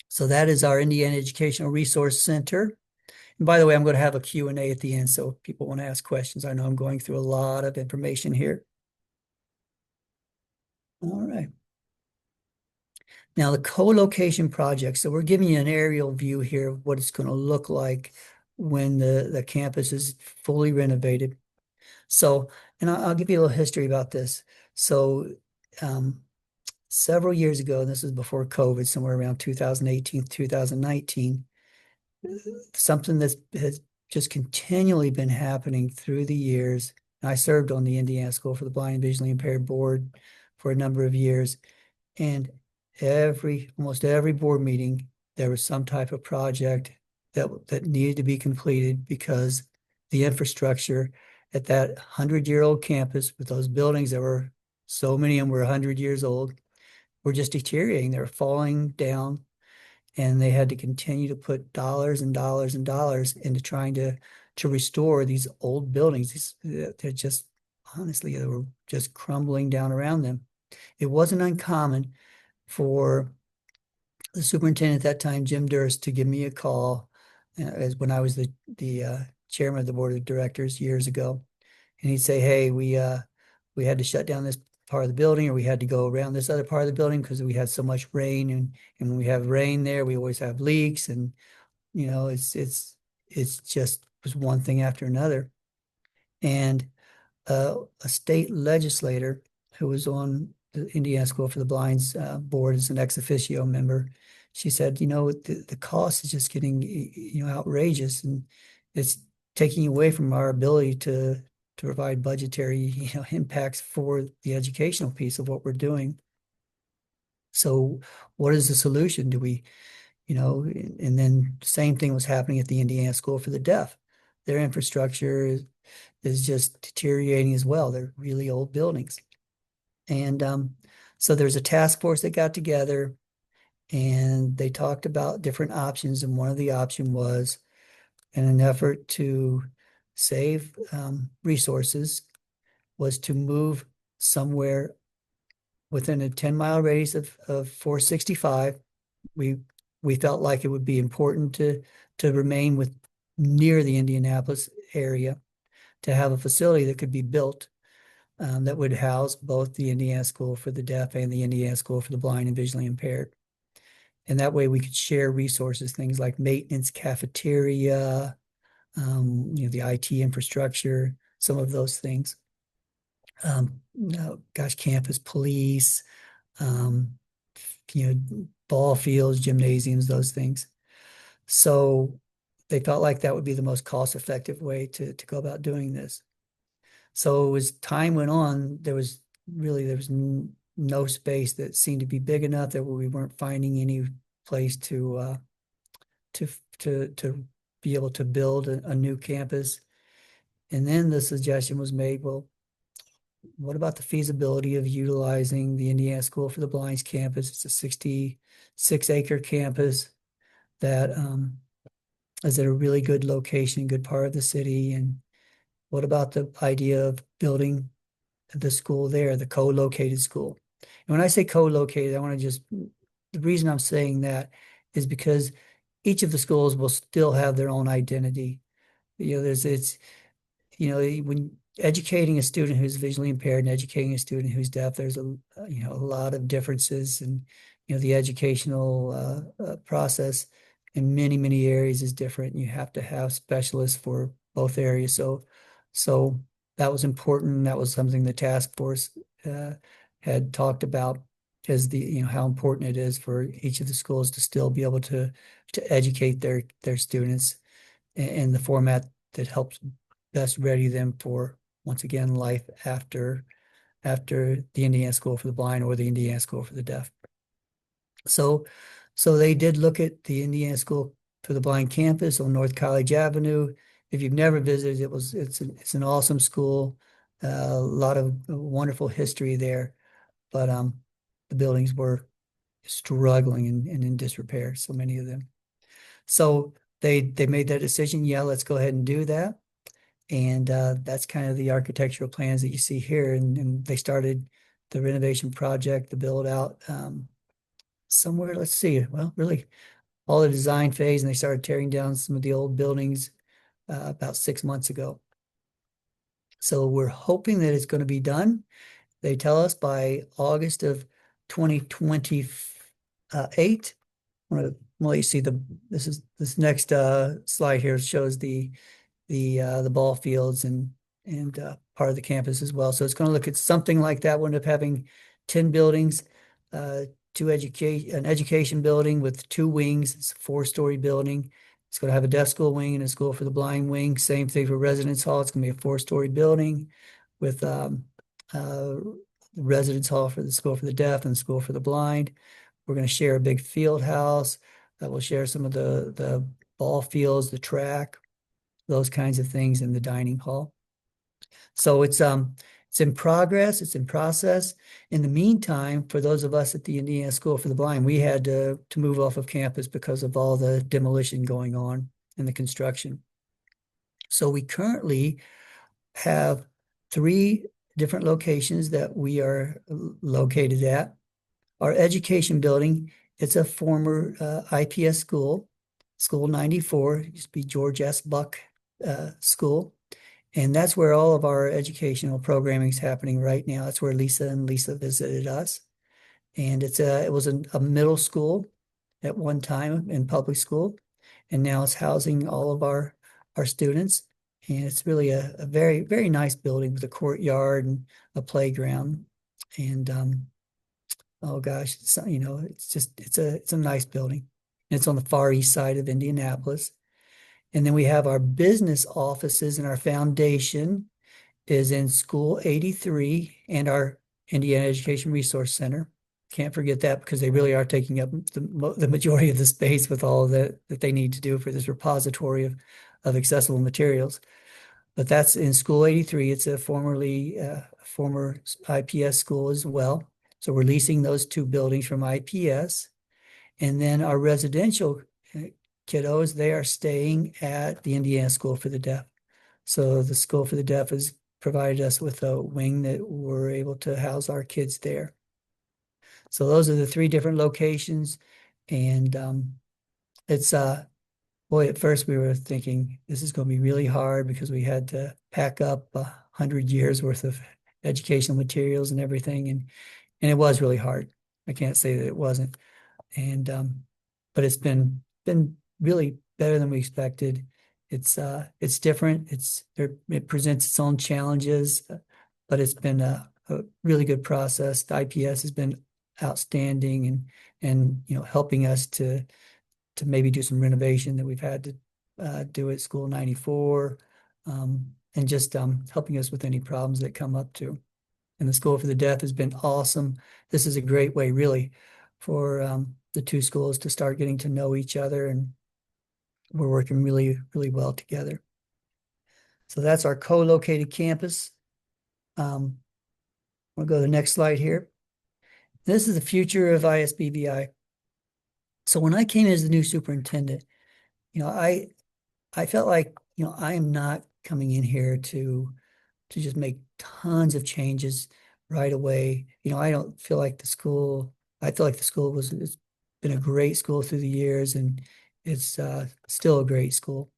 So that is our Indiana Educational Resource Center. And by the way, I'm going to have a Q&A at the end, so if people want to ask questions. I know I'm going through a lot of information here. All right. Now the co-location project. So we're giving you an aerial view here of what it's going to look like when the campus is fully renovated. So, and I'll give you a little history about this. So several years ago, and this is before COVID, somewhere around 2018, 2019, something that has just continually been happening through the years. I served on the Indiana School for the Blind and Visually Impaired Board for a number of years. And almost every board meeting, there was some type of project that needed to be completed, because the infrastructure at that 100-year-old campus, with those buildings that were, so many of them were 100 years old, were just deteriorating. They were falling down, and they had to continue to put dollars and dollars and dollars into trying to restore these old buildings. They're just, honestly, they were just crumbling down around them. It wasn't uncommon for the superintendent at that time, Jim Durst, to give me a call as when I was the chairman of the board of directors years ago, and he'd say, "Hey, we had to shut down this part of the building, or we had to go around this other part of the building because we had so much rain, and when we have rain there, we always have leaks, and it's just was one thing after another." And a state legislator who was on the Indiana School for the Blind's board as an ex officio member, she said, the cost is just getting, outrageous, and it's taking away from our ability to provide budgetary, impacts for the educational piece of what we're doing. So what is the solution? Do we, and then the same thing was happening at the Indiana School for the Deaf. Their infrastructure is just deteriorating as well. They're really old buildings. And so there's a task force that got together, and they talked about different options. And one of the options was, in an effort to save resources, was to move somewhere within a 10-mile radius of 465. We felt like it would be important to remain near the Indianapolis area, to have a facility that could be built that would house both the Indiana School for the Deaf and the Indiana School for the Blind and Visually Impaired. And that way we could share resources, things like maintenance, cafeteria, the IT infrastructure, some of those things. Campus police, ball fields, gymnasiums, those things. So they felt like that would be the most cost-effective way to go about doing this. So as time went on, there was no space that seemed to be big enough, that we weren't finding any place to be able to build a new campus. And then the suggestion was made, well, what about the feasibility of utilizing the Indiana School for the Blind's campus? It's a 66-acre campus that is at a really good location, good part of the city. And what about the idea of building the school there, the co-located school? And when I say co-located, I want to the reason I'm saying that is because each of the schools will still have their own identity. When educating a student who's visually impaired and educating a student who's deaf, there's a lot of differences, and the educational process in many areas is different. You have to have specialists for both areas. So that was important. That was something the task force had talked about, is how important it is for each of the schools to still be able to educate their students in the format that helps best ready them for, once again, life after the Indiana School for the Blind or the Indiana School for the Deaf. So they did look at the Indiana School for the Blind campus on North College Avenue. If you've never visited, it's an awesome school. A lot of wonderful history there, but the buildings were struggling and in disrepair, so many of them. So they made that decision. Yeah, let's go ahead and do that. And that's kind of the architectural plans that you see here. And they started the renovation project, the build out somewhere. Let's see. Well, really, all the design phase, and they started tearing down some of the old buildings about 6 months ago. So we're hoping that it's going to be done. They tell us by August of 2028. Well, you see this next slide here shows the ball fields and part of the campus as well. So it's going to look at something like that. We'll end up having 10 buildings, an education building with 2 wings. It's a 4-story building. It's going to have a deaf school wing and a school for the blind wing. Same thing for residence hall. It's going to be a 4-story building with residence hall for the school for the deaf and the school for the blind. We're going to share a big field house that will share some of the ball fields, the track, those kinds of things in the dining hall. So it's in progress, it's in process. In the meantime, for those of us at the Indiana School for the Blind, we had to move off of campus because of all the demolition going on and the construction. So we currently have 3 different locations that we are located at. Our education building, it's a former IPS school, School 94, used to be George S. Buck School. And that's where all of our educational programming is happening right now. That's where Lisa visited us. And it was a middle school at one time in public school. And now it's housing all of our students. And it's really a very, very nice building with a courtyard and a playground. And oh gosh, it's a nice building. And it's on the far east side of Indianapolis. And then we have our business offices, and our foundation is in School 83 and our Indiana Education Resource Center. Can't forget that, because they really are taking up the majority of the space with all that they need to do for this repository of accessible materials. But that's in School 83. It's a former IPS school as well. So we're leasing those 2 buildings from IPS. And then our residential kiddos, they are staying at the Indiana School for the Deaf. So the School for the Deaf has provided us with a wing that we're able to house our kids there. So those are the 3 different locations. And it's boy, at first we were thinking this is going to be really hard, because we had to pack up 100 years worth of educational materials and everything. And it was really hard. I can't say that it wasn't. And but it's been really better than we expected. It's different. It presents its own challenges, but it's been a really good process. The IPS has been outstanding and helping us to maybe do some renovation that we've had to do at School 94, and just helping us with any problems that come up too. And the School for the Deaf has been awesome. This is a great way, really, for the 2 schools to start getting to know each other, and we're working really, really well together. So that's our co-located campus. We'll go to the next slide here. This is the future of ISBVI. So when I came as the new superintendent, I felt like, I am not coming in here to just make tons of changes right away. I don't feel like I feel like the school it's been a great school through the years, and it's still a great school.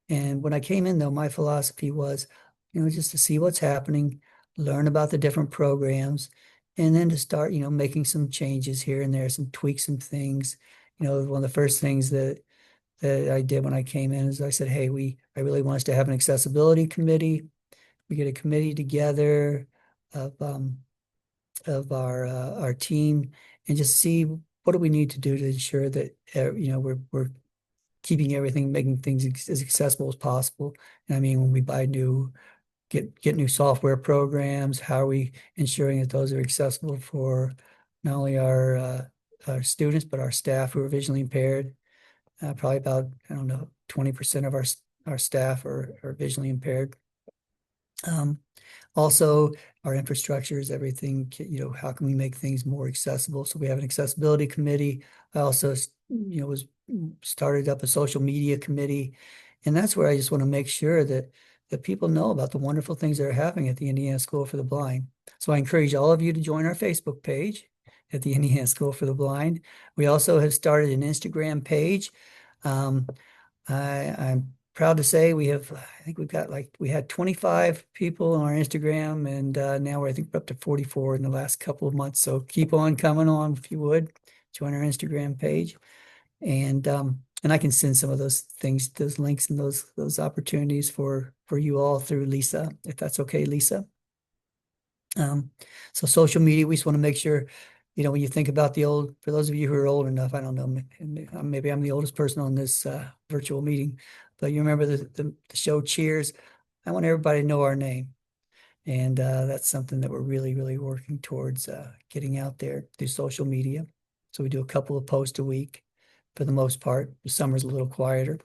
And when I came in, though, my philosophy was, just to see what's happening, learn about the different programs, and then to start, making some changes here and there, some tweaks and things. One of the first things that I did when I came in is I said, hey, I really want us to have an accessibility committee. we get a committee together of our team and just see what do we need to do to ensure that we're keeping everything, making things as accessible as possible. And I mean, when we buy get new software programs, how are we ensuring that those are accessible for not only our students but our staff who are visually impaired? Probably about, I don't know, 20% of our staff are visually impaired. Also, our infrastructure is everything, how can we make things more accessible? So we have an accessibility committee. I also, was started up a social media committee. And that's where I just want to make sure that people know about the wonderful things that are happening at the Indiana School for the Blind. So I encourage all of you to join our Facebook page at the Indiana School for the Blind. We also have started an Instagram page. I'm proud to say I think we had 25 people on our Instagram, and now I think we're up to 44 in the last couple of months. So keep on coming on if you would. Join our Instagram page. And I can send some of those things, those links and those opportunities for you all through Lisa, if that's okay, Lisa. So social media, we just want to make sure, when you think about for those of you who are old enough, I don't know, maybe I'm the oldest person on this virtual meeting, but you remember the show Cheers? I want everybody to know our name. And that's something that we're really, really working towards getting out there through social media. So we do a couple of posts a week for the most part. The summer's a little quieter.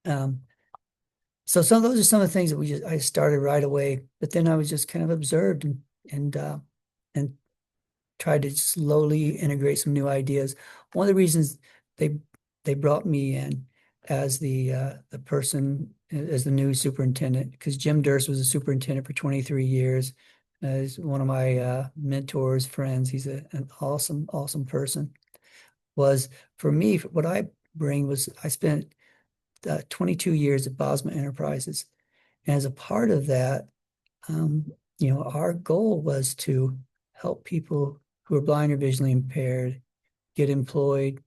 So those are some of the things that I started right away, but then I was just kind of observed and tried to slowly integrate some new ideas. One of the reasons they brought me in as the person as the new superintendent, because Jim Durst was a superintendent for 23 years. He's one of my mentors, friends. He's an awesome person. Was for me, what I bring was I spent 22 years at Bosma Enterprises. And as a part of that, our goal was to help people who are blind or visually impaired get employed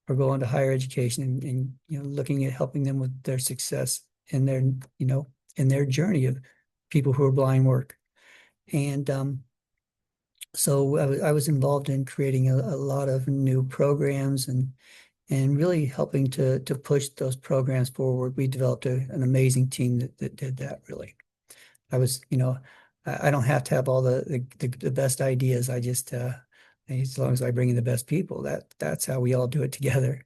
or go on to higher education and looking at helping them with their success in their journey of people who are blind work. And so I was involved in creating a lot of new programs and really helping to push those programs forward. We developed an amazing team that did that, really. I was, I don't have to have all the best ideas. I just, as long as I bring in the best people, that's how we all do it together.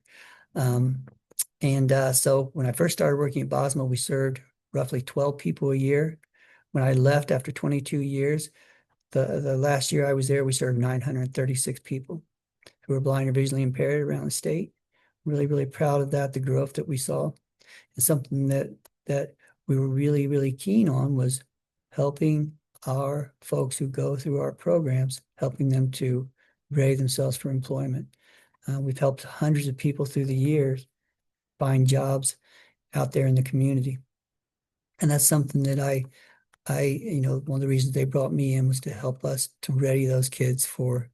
So when I first started working at Bosma, we served roughly 12 people a year. When I left after 22 years, the last year I was there, we served 936 people who were blind or visually impaired around the state. Really, really proud of that, the growth that we saw. And something that we were really, really keen on was helping our folks who go through our programs, helping them to ready themselves for employment. We've helped hundreds of people through the years find jobs out there in the community. And that's something that one of the reasons they brought me in was to help us to ready those kids for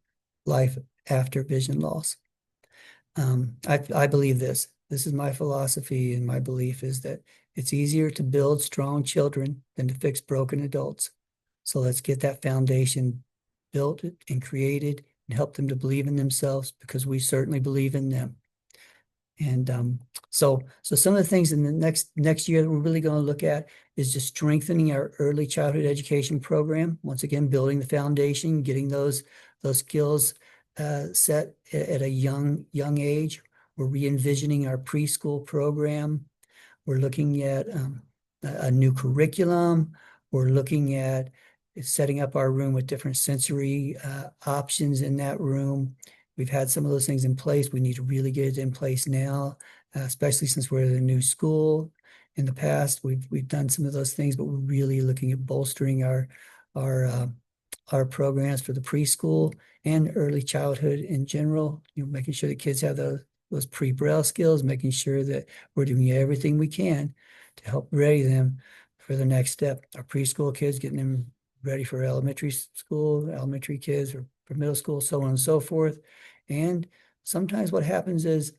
life after vision loss. I believe this. This is my philosophy, and my belief is that it's easier to build strong children than to fix broken adults. So let's get that foundation built and created and help them to believe in themselves, because we certainly believe in them. And so some of the things in the next year that we're really going to look at is just strengthening our early childhood education program. Once again, building the foundation, getting those skills set at a young age. We're re-envisioning our preschool program. We're looking at a new curriculum. We're looking at setting up our room with different sensory options in that room. We've had some of those things in place. We need to really get it in place now, especially since we're at a new school. In the past, we've done some of those things, but we're really looking at bolstering our programs for the preschool and early childhood in general. Making sure the kids have those pre-Braille skills, making sure that we're doing everything we can to help ready them for the next step. Our preschool kids, getting them ready for elementary school, elementary kids, or for middle school, so on and so forth. And sometimes what happens is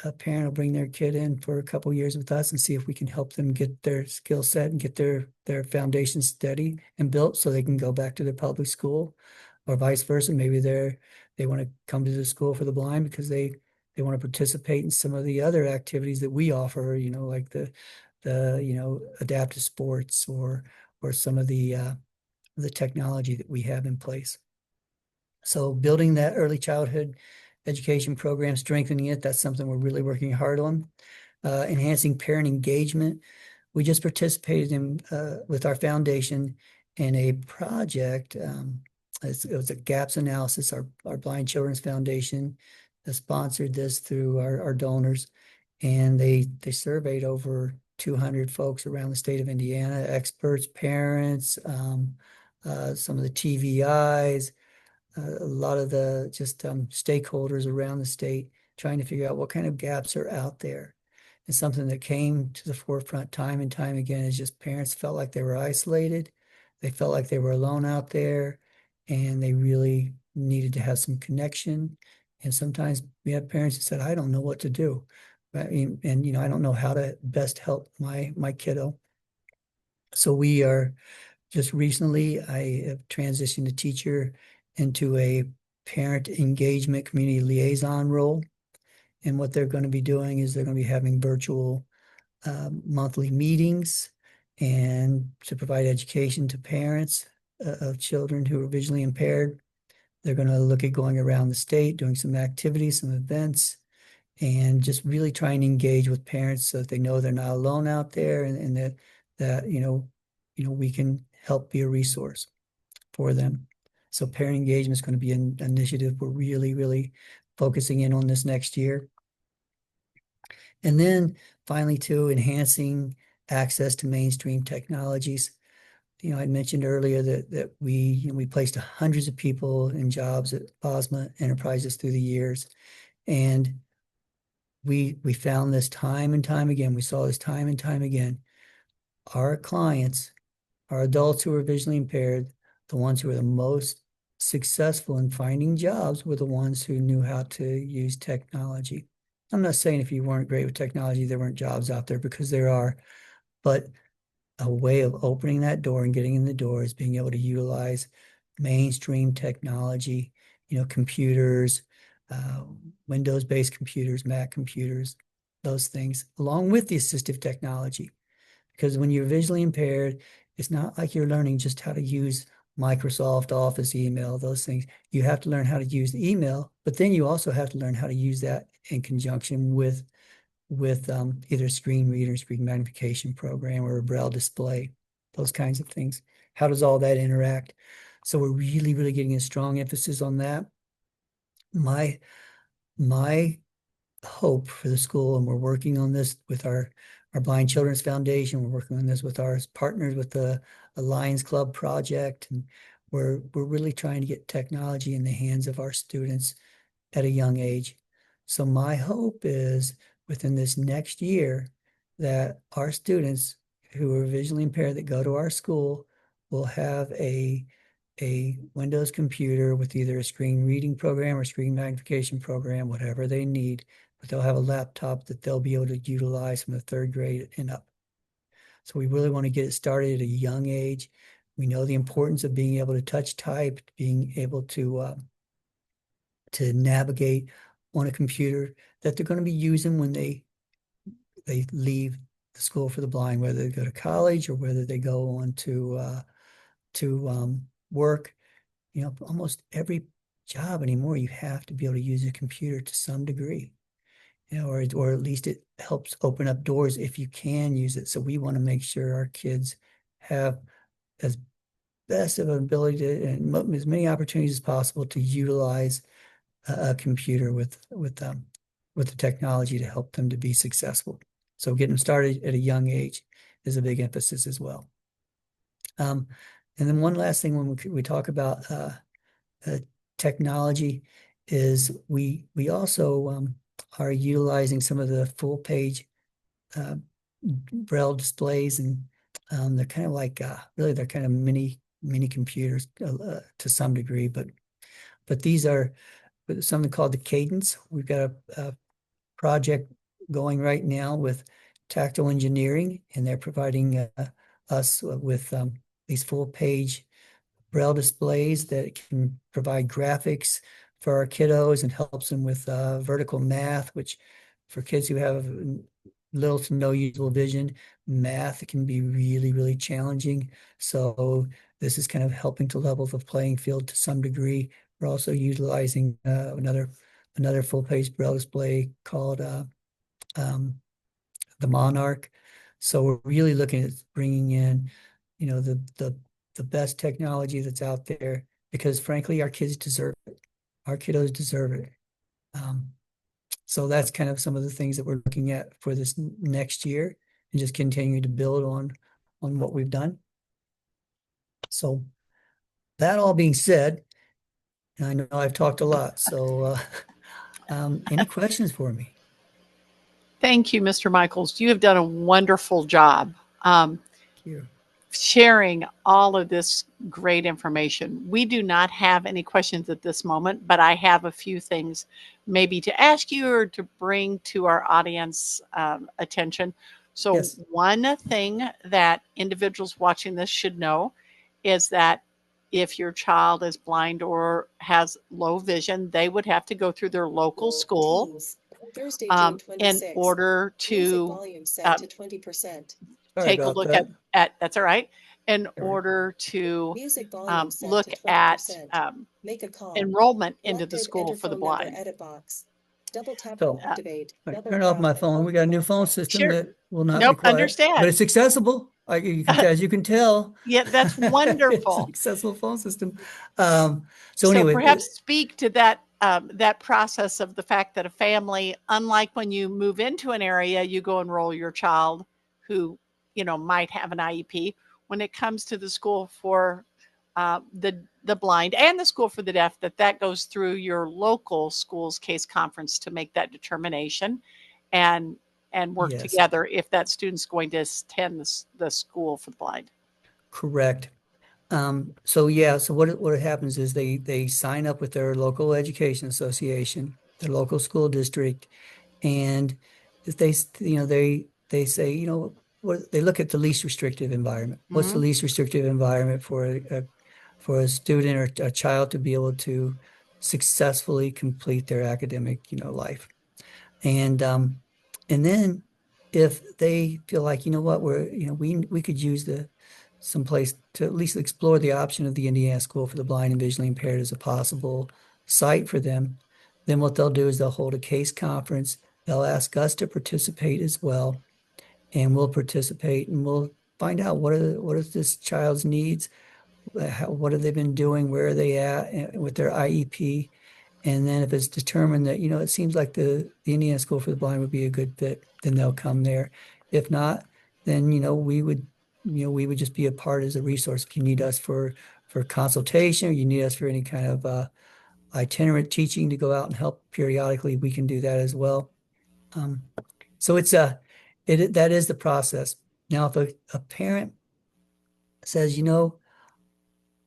a parent will bring their kid in for a couple years with us and see if we can help them get their skill set and get their foundation steady and built so they can go back to their public school, or vice versa. Maybe they want to come to the school for the blind because they want to participate in some of the other activities that we offer, like the adaptive sports or some of the technology that we have in place. So building that early childhood education program, strengthening it, that's something we're really working hard on. Enhancing parent engagement. We just participated in with our foundation in a project. It was a gaps analysis. Our Blind Children's Foundation sponsored this through our donors, and they surveyed over 200 folks around the state of Indiana, experts, parents, some of the TVIs, a lot of the stakeholders around the state, trying to figure out what kind of gaps are out there. And something that came to the forefront time and time again is just parents felt like they were isolated. They felt like they were alone out there, and they really needed to have some connection. And sometimes we have parents that said, I don't know what to do. I don't know how to best help my kiddo. So we are just recently, I have transitioned a teacher into a parent engagement community liaison role. And what they're going to be doing is they're going to be having virtual monthly meetings and to provide education to parents of children who are visually impaired. They're going to look at going around the state, doing some activities, some events, and just really trying to engage with parents so that they know they're not alone out there, and that we can help be a resource for them. So parent engagement is going to be an initiative we're really, really focusing in on this next year. And then finally, too, enhancing access to mainstream technologies. I mentioned earlier that we placed hundreds of people in jobs at Bosma Enterprises through the years, and we found this time and time again. We saw this time and time again. Our clients, our adults who are visually impaired, the ones who are the most successful in finding jobs were the ones who knew how to use technology. I'm not saying if you weren't great with technology, there weren't jobs out there, because there are, but a way of opening that door and getting in the door is being able to utilize mainstream technology, computers, Windows-based computers, Mac computers, those things, along with the assistive technology. Because when you're visually impaired, it's not like you're learning just how to use Microsoft Office, email, those things. You have to learn how to use email, but then you also have to learn how to use that in conjunction with either a screen reader, screen magnification program, or a Braille display, those kinds of things. How does all that interact? So we're really, really getting a strong emphasis on that. My hope for the school, and we're working on this with our Blind Children's Foundation. We're working on this with our partners with the Lions Club project, and we're really trying to get technology in the hands of our students at a young age. So my hope is within this next year that our students who are visually impaired that go to our school will have a Windows computer with either a screen reading program or screen magnification program, whatever they need, but they'll have a laptop that they'll be able to utilize from the 3rd grade and up. So we really want to get it started at a young age. We know the importance of being able to touch type, being able to navigate on a computer that they're going to be using when they leave the school for the blind, whether they go to college or whether they go on to work. Almost every job anymore, you have to be able to use a computer to some degree, or at least it helps open up doors if you can use it. So we want to make sure our kids have as best of an ability to, and as many opportunities as possible to utilize a computer with the technology to help them to be successful. So getting them started at a young age is a big emphasis as well. And then one last thing when we talk about technology is we also are utilizing some of the full page Braille displays, and they're kind of like really they're kind of mini computers to some degree, but these are something called the Cadence. We've got a project going right now with tactile engineering, and they're providing us with these full-page Braille displays that can provide graphics for our kiddos and helps them with vertical math, which for kids who have little to no usable vision, math can be really, really challenging. So this is kind of helping to level the playing field to some degree. We're also utilizing another full-page Braille display called the Monarch. So we're really looking at bringing in, the best technology that's out there, because frankly, our kids deserve it. Our kiddos deserve it. So that's kind of some of the things that we're looking at for this next year, and just continue to build on what we've done. So that all being said, and I know I've talked a lot, so any questions for me? Thank you, Mr. Michaels. You have done a wonderful job. Thank you. Sharing all of this great information. We do not have any questions at this moment, but I have a few things maybe to ask you or to bring to our audience attention. So Yes. One thing that individuals watching this should know is that if your child is blind or has low vision, they would have to go through their local school Thursday, June in 26th. order Music to volume set to 20%. Sorry take a about look that. at that's all right, in Sorry. order to Music volume set look to at 20%. Make a call. enrollment into the Selected, school enter for the phone number, blind. edit box. Double tap So, to activate. I Double turn off my tap. phone. We got a new phone system Sure. that will not Nope, be quiet, understand. but it's accessible. As you can tell. Yeah, that's It's wonderful. an accessible phone system. So Anyway, perhaps speak to that process of the fact that a family, unlike when you move into an area, you go enroll your child who might have an IEP. When it comes to the school for the blind and the school for the deaf, that goes through your local school's case conference to make that determination, and work Yes. together if that student's going to attend the school for the blind. Correct. So what happens is they sign up with their local education association, their local school district, and if they say, they look at the least restrictive environment. What's the Mhm. least restrictive environment for a student or a child to be able to successfully complete their academic, life? And then if they feel like, we could use some place to at least explore the option of the Indiana School for the Blind and Visually Impaired as a possible site for them, then what they'll do is they'll hold a case conference. They'll ask us to participate as well, and we'll participate, and we'll find out what are this child's needs, what have they been doing, where are they at with their IEP. And then if it's determined that, it seems like the Indiana School for the Blind would be a good fit, then they'll come there. If not, then, we would just be a part as a resource. If you need us for consultation, or you need us for any kind of itinerant teaching to go out and help periodically, we can do that as well. So that is the process. Now, if a parent says,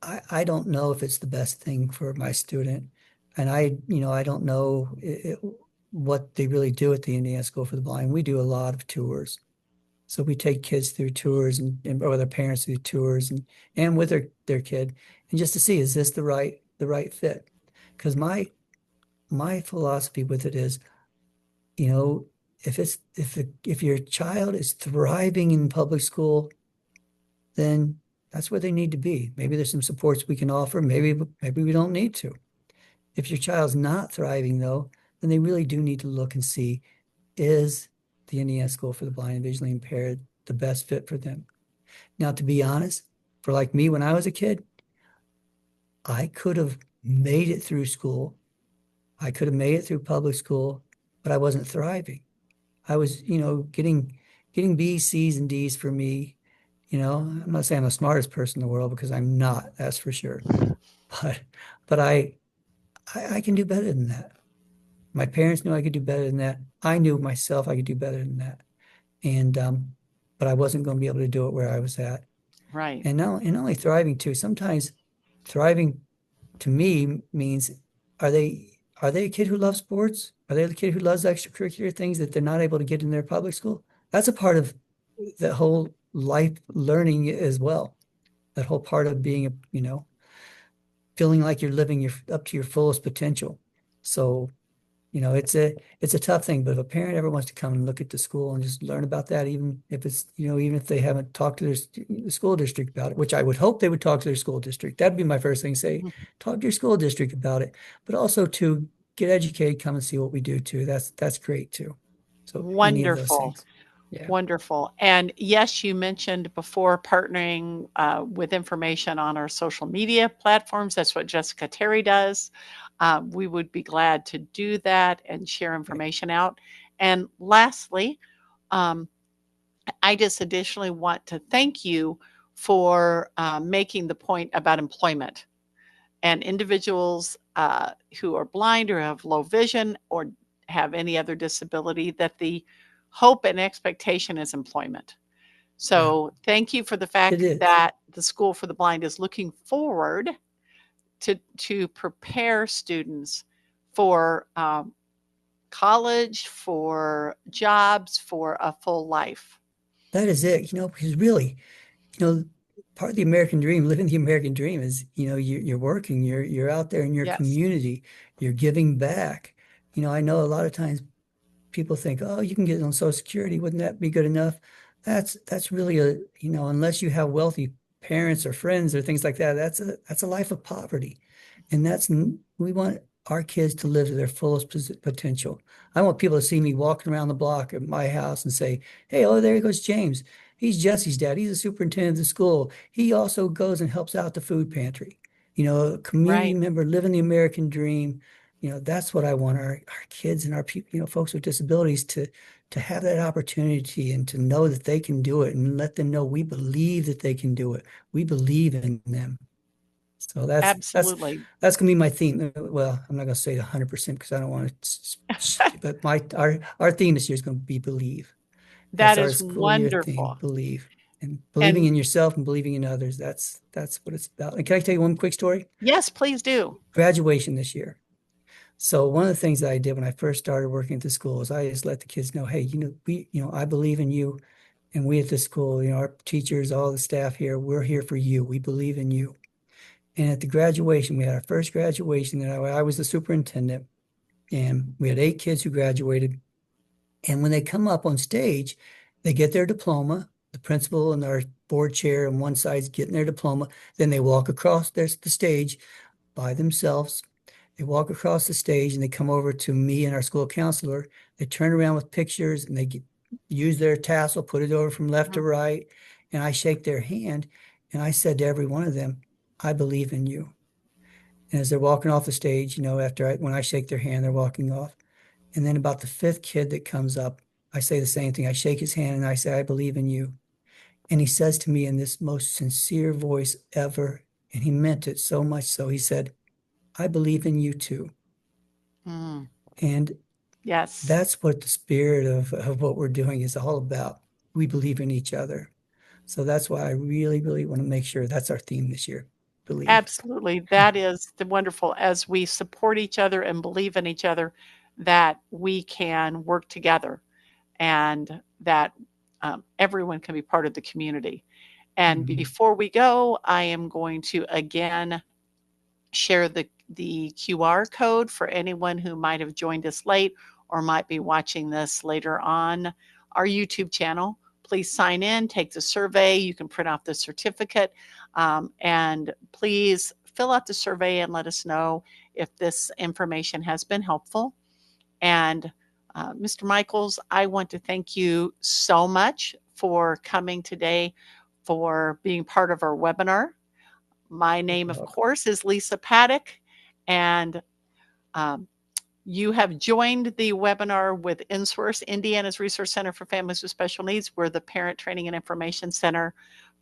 I don't know if it's the best thing for my student, and I don't know what they really do at the Indiana School for the Blind. We do a lot of tours. So we take kids through tours or their parents through tours and with their kid, and just to see, is this the right fit? Because my philosophy with it is, if your child is thriving in public school, then that's where they need to be. Maybe there's some supports we can offer. Maybe we don't need to. If your child's not thriving, though, then they really do need to look and see, is the Indiana School for the Blind and Visually Impaired the best fit for them? Now, to be honest, for like me, when I was a kid, I could have made it through school. I could have made it through public school, but I wasn't thriving. I was, getting B's, C's, and D's for me. I'm not saying I'm the smartest person in the world, because I'm not, that's for sure. But I can do better than that. My parents knew I could do better than that. I knew myself I could do better than that. And but I wasn't going to be able to do it where I was at. Right. And not only thriving too, sometimes thriving to me means, are they are they a kid who loves sports? Are they a kid who loves extracurricular things that they're not able to get in their public school? That's a part of the whole life learning as well. That whole part of being, feeling like you're living up to your fullest potential. So, it's a tough thing, but if a parent ever wants to come and look at the school and just learn about that, even if it's, even if they haven't talked to the school district about it, which I would hope they would talk to their school district. That'd be my first thing, say, Mhm. talk to your school district about it, but also to get educated, come and see what we do too. That's great too. So any of those Wonderful. things. Yeah. Wonderful. And yes, you mentioned before partnering with information on our social media platforms. That's what Jessica Terry does. We would be glad to do that and share information out. And lastly, um, I just additionally want to thank you for making the point about employment and individuals who are blind or have low vision or have any other disability, that the hope and expectation is employment. So thank you for the It fact is. that the School for the Blind is looking forward to prepare students for college, for jobs, for a full life. That is it, because really, you know, part of the American dream, living the American dream is, you're working, you're out there in your Yes, community, you're giving back. I know a lot of times people think, oh, you can get on Social Security, wouldn't that be good enough? That's really unless you have wealthy parents or friends or things like that, that's a life of poverty. And we want our kids to live to their fullest potential. I want people to see me walking around the block at my house and say, hey, oh, there goes James. He's Jesse's dad. He's a superintendent of the school. He also goes and helps out the food pantry. A community right. member living the American dream. That's what I want our kids and our people, folks with disabilities to have that opportunity and to know that they can do it and let them know we believe that they can do it. We believe in them. So Absolutely. that's gonna be my theme. Well, I'm not gonna say it 100% because I don't want to, but our theme this year is going to be believe. That That's our is school year theme, wonderful. believe. And believing And in yourself and believing in others. That's what it's about. And can I tell you one quick story? yes, please do. Graduation this year. So one of the things that I did when I first started working at the school is I just let the kids know, hey, I believe in you. And we at the school, our teachers, all the staff here, we're here for you. We believe in you. And at the graduation, we had our first graduation, and I was the superintendent, and we had 8 kids who graduated. And when they come up on stage, they get their diploma. The principal and our board chair on one side is getting their diploma. Then they walk across the stage by themselves. They walk across the stage and they come over to me and our school counselor. They turn around with pictures and use their tassel, put it over from left to Mhm. right. And I shake their hand. And I said to every one of them, I believe in you. And as they're walking off the stage, when I shake their hand, they're walking off. And then about the 5th kid that comes up, I say the same thing. I shake his hand and I say, I believe in you. And he says to me in this most sincere voice ever, and he meant it so much so, he said, I believe in you too. Mm, And yes, that's what the spirit of what we're doing is all about. We believe in each other. So that's why I really, really want to make sure that's our theme this year. Believe. absolutely. That is the wonderful. As we support each other and believe in each other, that we can work together and that everyone can be part of the community. And Mhm. before we go, I am going to again share the QR code for anyone who might have joined us late or might be watching this later on our YouTube channel. Please sign in, take the survey. You can print off the certificate, and please fill out the survey and let us know if this information has been helpful. And Mr. Michaels, I want to thank you so much for coming today, for being part of our webinar. My name, of course, is Lisa Paddock, and um, you have joined the webinar with InSource, Indiana's Resource Center for Families with Special Needs. We're the Parent Training and Information Center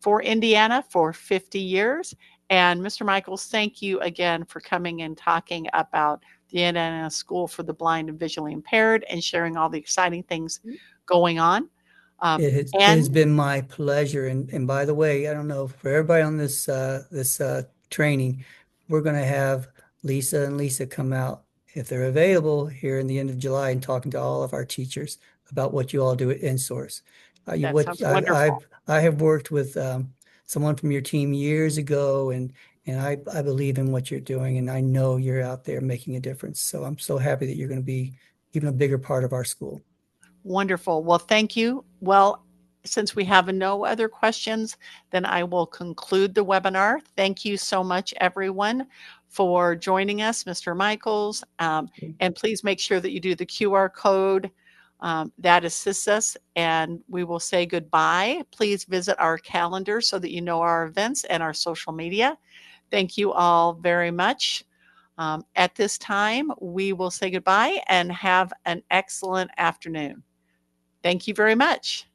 for Indiana for 50 years. And Mr. Michaels, thank you again for coming and talking about the Indiana School for the Blind and Visually Impaired and sharing all the exciting things going on. It has been my pleasure. And by the way, I don't know, for everybody on this training, we're going to have Lisa and Lisa come out if they're available here in the end of July and talking to all of our teachers about what you all do at InSource. That sounds wonderful. I have worked with someone from your team years ago, and I believe in what you're doing, and I know you're out there making a difference. So I'm so happy that you're going to be even a bigger part of our school. Wonderful. Well, thank you. Well, since we have no other questions, then I will conclude the webinar. Thank you so much, everyone, for joining us, Mr. Michaels. And please make sure that you do the QR code that assists us, and we will say goodbye. Please visit our calendar so that you know our events and our social media. Thank you all very much. At this time, we will say goodbye and have an excellent afternoon. Thank you very much.